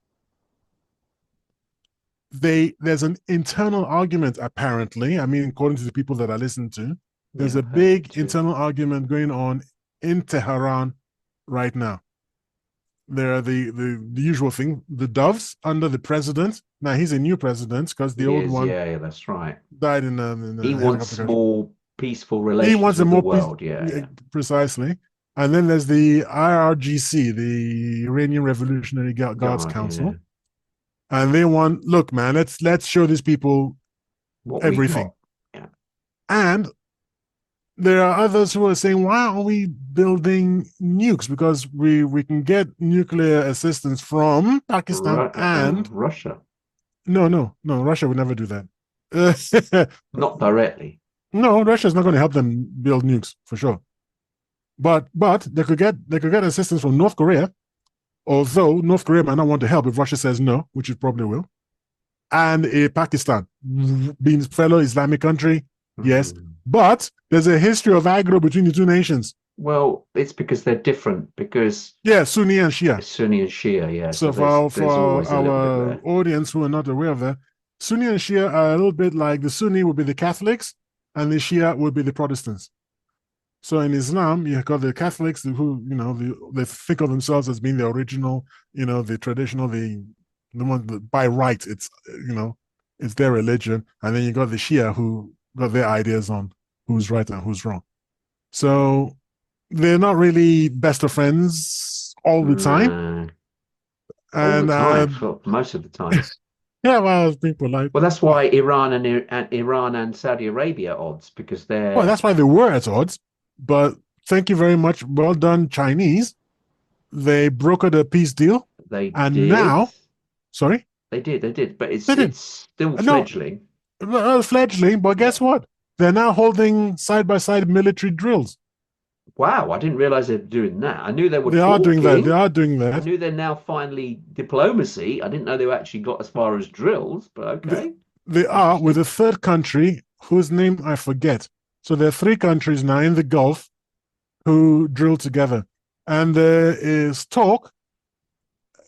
[SPEAKER 4] There's an internal argument, apparently. I mean, according to the people that I listen to, there's a big internal argument going on in Tehran right now. There are the usual thing, the doves under the president. Now, he's a new president, because the old one,
[SPEAKER 3] that's right,
[SPEAKER 4] died in
[SPEAKER 3] he wants more peaceful relations.
[SPEAKER 4] He wants
[SPEAKER 3] with
[SPEAKER 4] a more
[SPEAKER 3] the world,
[SPEAKER 4] precisely. And then there's the IRGC, the Iranian Revolutionary Guards Council, and they want, look, man, let's show these people everything.
[SPEAKER 3] Yeah.
[SPEAKER 4] And There are others who are saying, why are we building nukes? Because we can get nuclear assistance from Pakistan and
[SPEAKER 3] Russia,
[SPEAKER 4] no, Russia would never do that.
[SPEAKER 3] not directly.
[SPEAKER 4] No, Russia's not going to help them build nukes for sure. But they could get assistance from North Korea, although North Korea might not want to help if Russia says no, which it probably will. And Pakistan, being fellow Islamic country, yes. But there's a history of aggro between the two nations.
[SPEAKER 3] Well, it's because they're different. Because
[SPEAKER 4] Sunni and Shia.
[SPEAKER 3] Sunni and Shia, yeah.
[SPEAKER 4] So for our audience who are not aware of that, Sunni and Shia are a little bit like the Sunni would be the Catholics and the Shia would be the Protestants. So in Islam, you've got the Catholics who, they think of themselves as being the original, the traditional, the one that by right, it's their religion. And then you got the Shia who got their ideas on who's right and who's wrong. So they're not really best of friends all the time.
[SPEAKER 3] And most of the time.
[SPEAKER 4] Yeah, well, I was being polite.
[SPEAKER 3] Well, that's why Iran and Saudi Arabia are odds, because they're.
[SPEAKER 4] Well, that's why they were at odds. But thank you very much. Well done, Chinese. They brokered a peace deal.
[SPEAKER 3] They
[SPEAKER 4] and
[SPEAKER 3] did.
[SPEAKER 4] Now, sorry?
[SPEAKER 3] They did, but it's still fledgling.
[SPEAKER 4] Fledgling, but guess what? They're now holding side-by-side military drills.
[SPEAKER 3] Wow, I didn't realize they were doing that. I knew they were
[SPEAKER 4] They are doing that.
[SPEAKER 3] I knew they're now finally diplomacy. I didn't know they actually got as far as drills, but okay.
[SPEAKER 4] They are with a third country whose name I forget. So there are 3 countries now in the Gulf who drill together. And there is talk.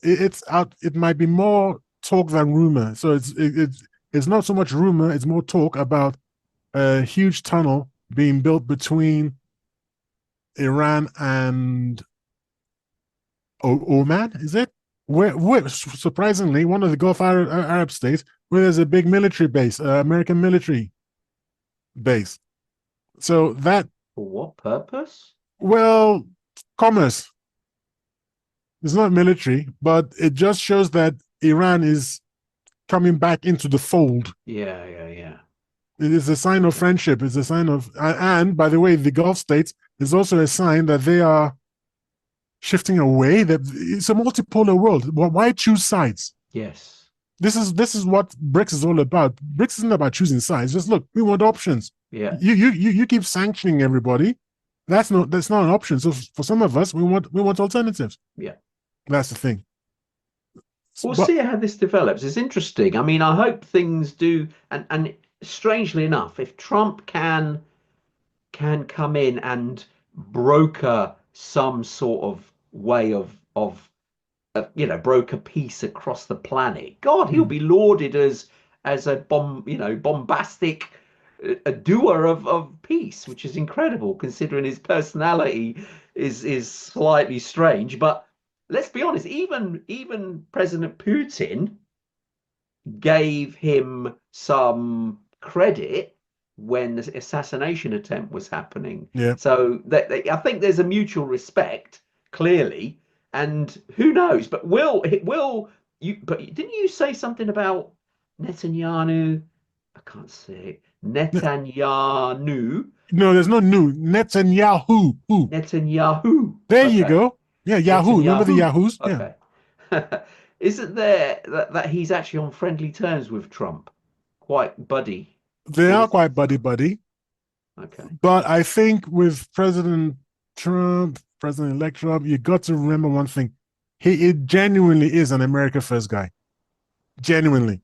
[SPEAKER 4] It's out. It might be more talk than rumor. So it's not so much rumor. It's more talk about a huge tunnel being built between Iran and Oman. Is it? Where surprisingly, one of the Gulf Arab states where there's a big military base, American military base. So that.
[SPEAKER 3] For what purpose?
[SPEAKER 4] Well, commerce. It's not military, but it just shows that Iran is coming back into the fold.
[SPEAKER 3] Yeah.
[SPEAKER 4] It is a sign of friendship. It's a sign of, and by the way, the Gulf states is also a sign that they are shifting away. That it's a multipolar world. Why choose sides?
[SPEAKER 3] Yes.
[SPEAKER 4] This is what BRICS is all about. BRICS isn't about choosing sides. Just look, we want options.
[SPEAKER 3] Yeah.
[SPEAKER 4] You keep sanctioning everybody. That's not an option. So for some of us, we want alternatives.
[SPEAKER 3] Yeah.
[SPEAKER 4] That's the thing.
[SPEAKER 3] We'll see how this develops. It's interesting. I mean, I hope things do, and strangely enough, if Trump can come in and broker some sort of way of broker peace across the planet, God, he'll be lauded as a bombastic a doer of peace, which is incredible considering his personality is slightly strange. But let's be honest, even President Putin gave him some credit when the assassination attempt was happening.
[SPEAKER 4] Yeah.
[SPEAKER 3] So I think there's a mutual respect, clearly, and who knows? But will you? But didn't you say something about Netanyahu? I can't say it. Netanyahu.
[SPEAKER 4] No, there's no new. Netanyahu.
[SPEAKER 3] Netanyahu.
[SPEAKER 4] There you go. Yeah, Yahoo. Remember the Yahoos?
[SPEAKER 3] Okay. Yeah. Isn't there that he's actually on friendly terms with Trump? Quite buddy.
[SPEAKER 4] They are quite buddy.
[SPEAKER 3] Okay.
[SPEAKER 4] But I think with President-elect Trump, you got to remember one thing. He genuinely is an America First guy. Genuinely.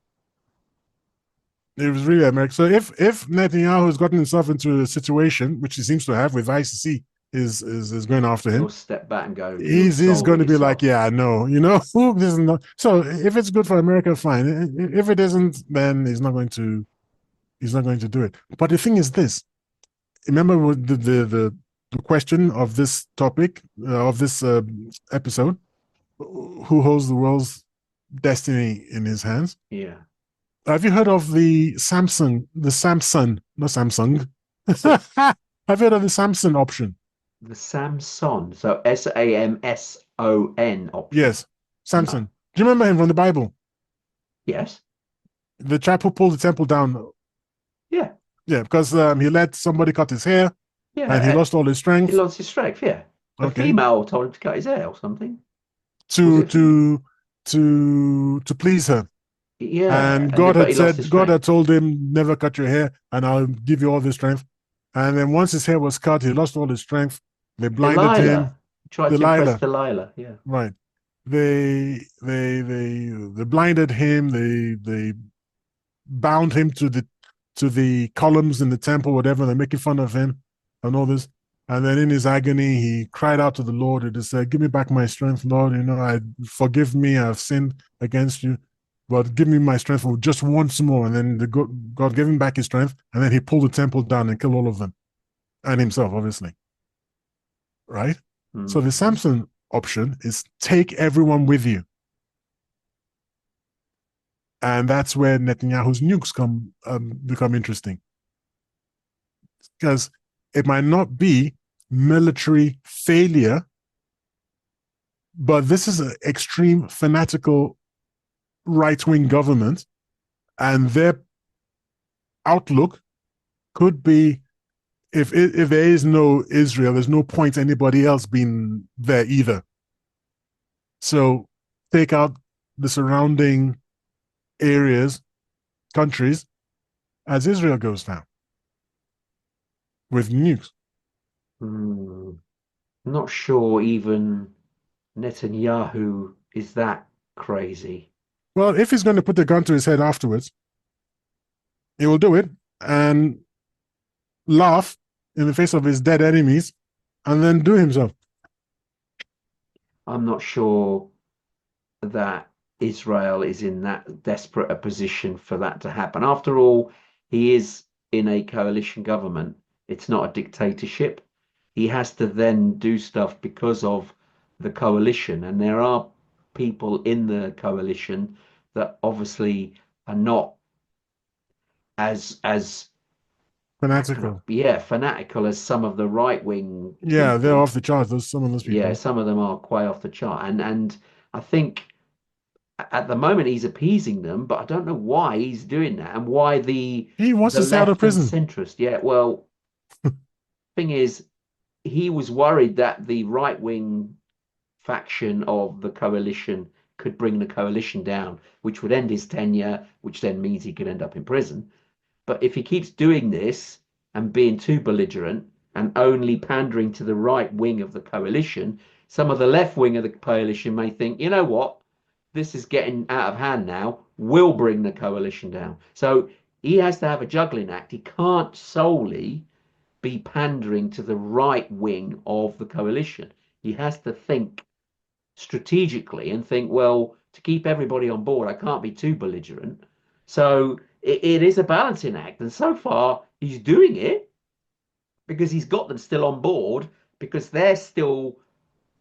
[SPEAKER 4] It was really America. So if Netanyahu has gotten himself into a situation, which he seems to have with ICC, is going after him.
[SPEAKER 3] He'll step back and go.
[SPEAKER 4] He's going to be like, yeah, no, this is not. So if it's good for America, fine. If it isn't, then he's not going to do it. But the thing is this: remember the question of this topic of this episode: who holds the world's destiny in his hands?
[SPEAKER 3] Yeah.
[SPEAKER 4] Have you heard of the Samsung? Have you heard of the Samson option?
[SPEAKER 3] The Samson, so SAMSON option.
[SPEAKER 4] Yes, Samson. No. Do you remember him from the Bible?
[SPEAKER 3] Yes.
[SPEAKER 4] The chap who pulled the temple down.
[SPEAKER 3] Yeah.
[SPEAKER 4] Yeah, because he let somebody cut his hair.
[SPEAKER 3] Yeah,
[SPEAKER 4] and he lost all his
[SPEAKER 3] he
[SPEAKER 4] strength.
[SPEAKER 3] lost his strength. Yeah, a
[SPEAKER 4] Okay,
[SPEAKER 3] female told him to cut his hair or something. Was
[SPEAKER 4] to
[SPEAKER 3] it a female?
[SPEAKER 4] to please her.
[SPEAKER 3] Yeah,
[SPEAKER 4] And
[SPEAKER 3] and
[SPEAKER 4] God
[SPEAKER 3] but
[SPEAKER 4] had
[SPEAKER 3] he lost his
[SPEAKER 4] said, God
[SPEAKER 3] strength.
[SPEAKER 4] had told him, never cut your hair, and I'll give you all this strength. And then once his hair was cut, he lost all his strength. They blinded him.
[SPEAKER 3] Delilah he tried to impress
[SPEAKER 4] Delilah,
[SPEAKER 3] Delilah. Yeah.
[SPEAKER 4] right? They blinded him. They bound him to the columns in the temple, whatever. They're making fun of him and all this. And then in his agony, he cried out to the Lord and he said, "Give me back my strength, Lord. I forgive me. I've sinned against you, but give me my strength for just once more." And then God gave him back his strength, and then he pulled the temple down and killed all of them, and himself, obviously. Right. So the
[SPEAKER 3] Mm.
[SPEAKER 4] Samson option is take everyone with you. And that's where Netanyahu's nukes become interesting, because it might not be military failure, but this is an extreme fanatical right-wing government, and their outlook could be, if there is no Israel, there's no point anybody else being there either. So take out the surrounding areas, countries, as Israel goes down with nukes.
[SPEAKER 3] Not sure even Netanyahu is that crazy.
[SPEAKER 4] Well, if he's going to put the gun to his head afterwards, he will do it and laugh in the face of his dead enemies and then do himself.
[SPEAKER 3] I'm not sure that Israel is in that desperate a position for that to happen. After all, he is in a coalition government. It's not a dictatorship. He has to then do stuff because of the coalition, and there are people in the coalition that obviously are not as
[SPEAKER 4] Fanatical.
[SPEAKER 3] fanatical as some of the right wing
[SPEAKER 4] Yeah, they're
[SPEAKER 3] people.
[SPEAKER 4] off the charts. Some of those
[SPEAKER 3] Yeah,
[SPEAKER 4] people.
[SPEAKER 3] some of them are quite off the chart, and I think at the moment he's appeasing them, but I don't know why he's doing that and why
[SPEAKER 4] He wants
[SPEAKER 3] the
[SPEAKER 4] to stay out of
[SPEAKER 3] left and
[SPEAKER 4] prison.
[SPEAKER 3] centrist. Yeah, well, thing is, he was worried that the right wing faction of the coalition could bring the coalition down, which would end his tenure, which then means he could end up in prison. But if he keeps doing this and being too belligerent and only pandering to the right wing of the coalition, some of the left wing of the coalition may think, you know what, this is getting out of hand now. We'll bring the coalition down. So he has to have a juggling act. He can't solely be pandering to the right wing of the coalition. He has to think strategically and think, well, to keep everybody on board, I can't be too belligerent. So it is a balancing act. And so far, he's doing it because he's got them still on board, because they're still,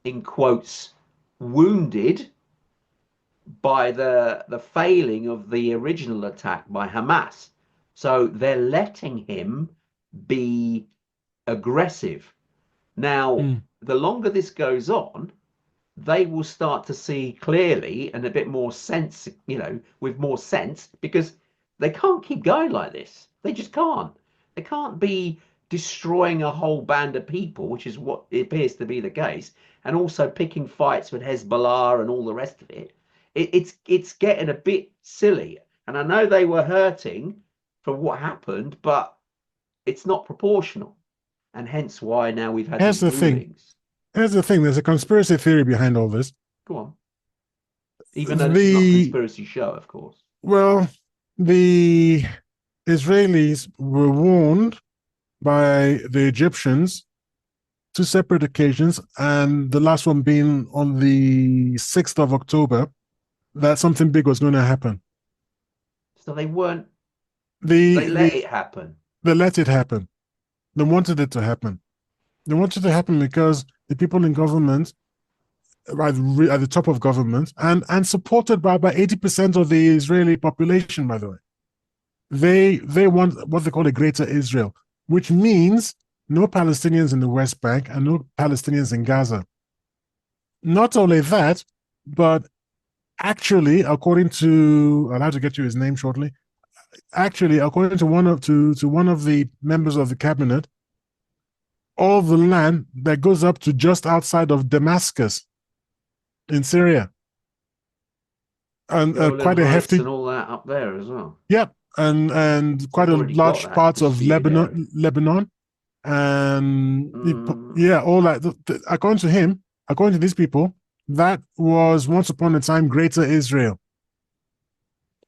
[SPEAKER 3] in quotes, wounded by the failing of the original attack by Hamas. So they're letting him be aggressive. Now, the longer this goes on, they will start to see clearly and a bit more sense, with more sense, because they can't keep going like this. They just can't. They can't be destroying a whole band of people, which is what it appears to be the case, and also picking fights with Hezbollah and all the rest of it. It's getting a bit silly. And I know they were hurting for what happened, but it's not proportional. And hence why now we've had
[SPEAKER 4] Here's
[SPEAKER 3] these
[SPEAKER 4] the thing.
[SPEAKER 3] rulings.
[SPEAKER 4] Here's the thing. There's a conspiracy theory behind all this.
[SPEAKER 3] Go on. Even though this is not a conspiracy show, of course.
[SPEAKER 4] Well, the Israelis were warned by the Egyptians two separate occasions, and the last one being on the 6th of October, that something big was going to happen.
[SPEAKER 3] So they weren't.
[SPEAKER 4] They
[SPEAKER 3] let it happen.
[SPEAKER 4] They let it happen. They wanted it to happen. They wanted it to happen because the people in government, at the top of government, and supported by about 80% of the Israeli population, by the way, they want what they call a greater Israel, which means no Palestinians in the West Bank and no Palestinians in Gaza. Not only that, but actually, according to, I'll have to get you his name shortly. Actually, according to one of the members of the cabinet, all the land that goes up to just outside of Damascus in Syria. And
[SPEAKER 3] Golan
[SPEAKER 4] quite a
[SPEAKER 3] Heights
[SPEAKER 4] hefty,
[SPEAKER 3] and all that up there as well.
[SPEAKER 4] yep, and quite
[SPEAKER 3] They've
[SPEAKER 4] a
[SPEAKER 3] already got
[SPEAKER 4] large
[SPEAKER 3] that
[SPEAKER 4] parts of
[SPEAKER 3] disputed area.
[SPEAKER 4] Lebanon, and
[SPEAKER 3] Mm.
[SPEAKER 4] yeah, all that. According to him, according to these people, that was once upon a time Greater Israel,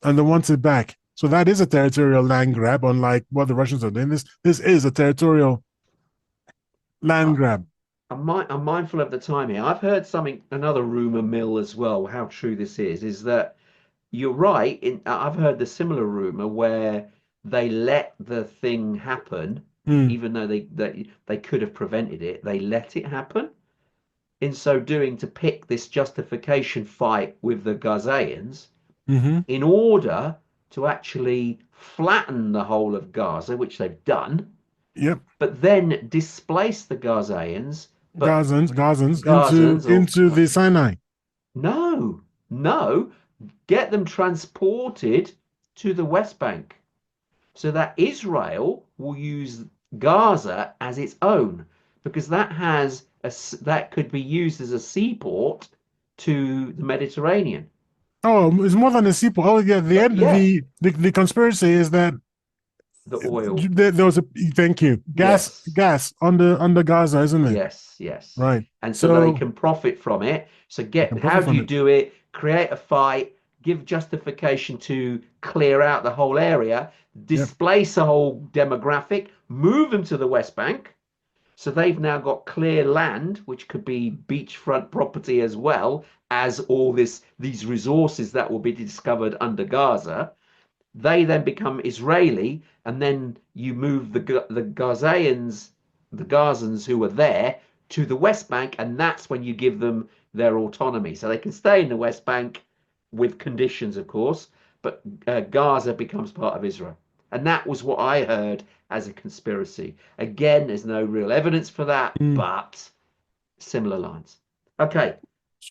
[SPEAKER 4] and they want it back. So that is a territorial land grab, unlike what the Russians are doing. This is a territorial land grab.
[SPEAKER 3] I'm mindful of the time here. I've heard another rumor mill as well. How true this is that you're right. I've heard the similar rumor where they let the thing happen,
[SPEAKER 4] Mm.
[SPEAKER 3] even though they could have prevented it. They let it happen. In so doing, to pick this justification fight with the Gazans
[SPEAKER 4] Mm-hmm.
[SPEAKER 3] in order to actually flatten the whole of Gaza, which they've done,
[SPEAKER 4] Yep.
[SPEAKER 3] but then displace the Gazans, but
[SPEAKER 4] Gazans
[SPEAKER 3] Gazans or
[SPEAKER 4] into the Sinai.
[SPEAKER 3] no, no, get them transported to the West Bank so that Israel will use Gaza as its own because that could be used as a seaport to the Mediterranean.
[SPEAKER 4] Oh, it's more than a seaport. Oh, yeah. The
[SPEAKER 3] But
[SPEAKER 4] end.
[SPEAKER 3] yeah,
[SPEAKER 4] The conspiracy is that
[SPEAKER 3] the oil.
[SPEAKER 4] there was a thank you
[SPEAKER 3] Yes.
[SPEAKER 4] gas under Gaza, isn't it?
[SPEAKER 3] Yes, yes.
[SPEAKER 4] Right.
[SPEAKER 3] And so they
[SPEAKER 4] So
[SPEAKER 3] can profit from it. So
[SPEAKER 4] you can
[SPEAKER 3] how
[SPEAKER 4] profit
[SPEAKER 3] do
[SPEAKER 4] from
[SPEAKER 3] you
[SPEAKER 4] it.
[SPEAKER 3] do it? Create a fight, give justification to clear out the whole area,
[SPEAKER 4] Yep.
[SPEAKER 3] displace a whole demographic, move them to the West Bank. So they've now got clear land, which could be beachfront property as well as all these resources that will be discovered under Gaza. They then become Israeli, and then you move the Gazans who are there to the West Bank, and that's when you give them their autonomy. So they can stay in the West Bank with conditions, of course, but Gaza becomes part of Israel. And that was what I heard as a conspiracy. Again, there's no real evidence for that,
[SPEAKER 4] Mm.
[SPEAKER 3] but similar lines. Okay,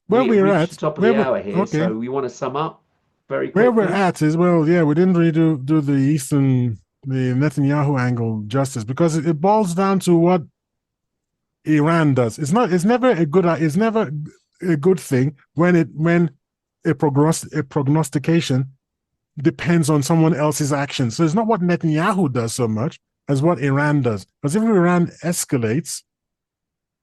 [SPEAKER 4] Where
[SPEAKER 3] we have
[SPEAKER 4] we're
[SPEAKER 3] reached
[SPEAKER 4] at,
[SPEAKER 3] the top of
[SPEAKER 4] where
[SPEAKER 3] the
[SPEAKER 4] we're
[SPEAKER 3] hour here,
[SPEAKER 4] okay.
[SPEAKER 3] so you want to sum up very
[SPEAKER 4] Where we're
[SPEAKER 3] quickly?
[SPEAKER 4] at is, well, yeah, we didn't really do the Netanyahu angle justice because it boils down to what Iran does. It's never a good thing when a prognostication depends on someone else's actions. So it's not what Netanyahu does so much as what Iran does. Because if Iran escalates,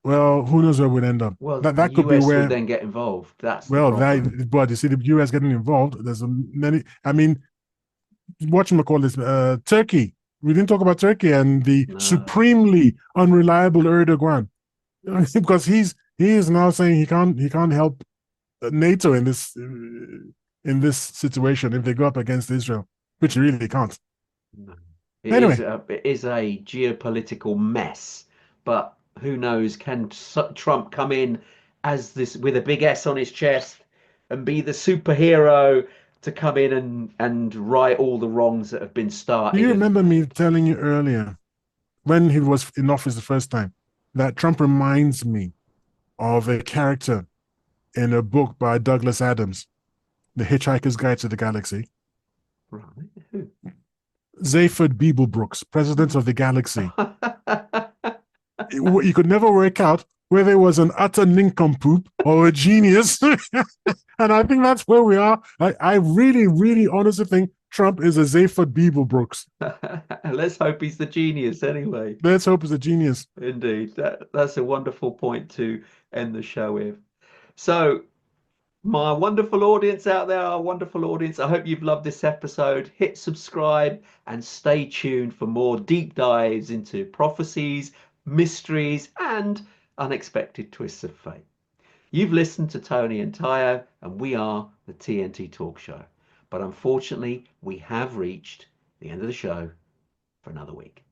[SPEAKER 4] well, who knows where we'd end up.
[SPEAKER 3] Well, the
[SPEAKER 4] That could be
[SPEAKER 3] US would
[SPEAKER 4] where,
[SPEAKER 3] then get involved. That's the
[SPEAKER 4] well,
[SPEAKER 3] problem.
[SPEAKER 4] but you see the US getting involved. There's many, I mean, whatchamacallit, Turkey. We didn't talk about Turkey and the
[SPEAKER 3] No,
[SPEAKER 4] supremely unreliable Erdogan. Because he is now saying he can't help NATO in this situation if they go up against Israel, which he really can't.
[SPEAKER 3] no.
[SPEAKER 4] Anyway,
[SPEAKER 3] It is a geopolitical mess, but who knows? Can Trump come in as this with a big S on his chest and be the superhero to come in and right all the wrongs that have been
[SPEAKER 4] do you
[SPEAKER 3] started? And
[SPEAKER 4] remember me telling you earlier when he was in office the first time that Trump reminds me of a character in a book by Douglas Adams, The Hitchhiker's Guide to the Galaxy?
[SPEAKER 3] right, who?
[SPEAKER 4] Zayford Beeblebrookes, President of the Galaxy. You could never work out whether it was an utter nincompoop or a genius. And I think that's where we are. I really, really honestly think Trump is a Zayford Beeblebrookes.
[SPEAKER 3] Let's hope he's the genius anyway.
[SPEAKER 4] Let's hope he's a genius.
[SPEAKER 3] Indeed, that's a wonderful point to end the show with. So, my wonderful audience out there, our wonderful audience, I hope you've loved this episode. Hit subscribe and stay tuned for more deep dives into prophecies, mysteries, and unexpected twists of fate. You've listened to Tony and Tayo, and we are the TNT Talk Show. But unfortunately, we have reached the end of the show for another week.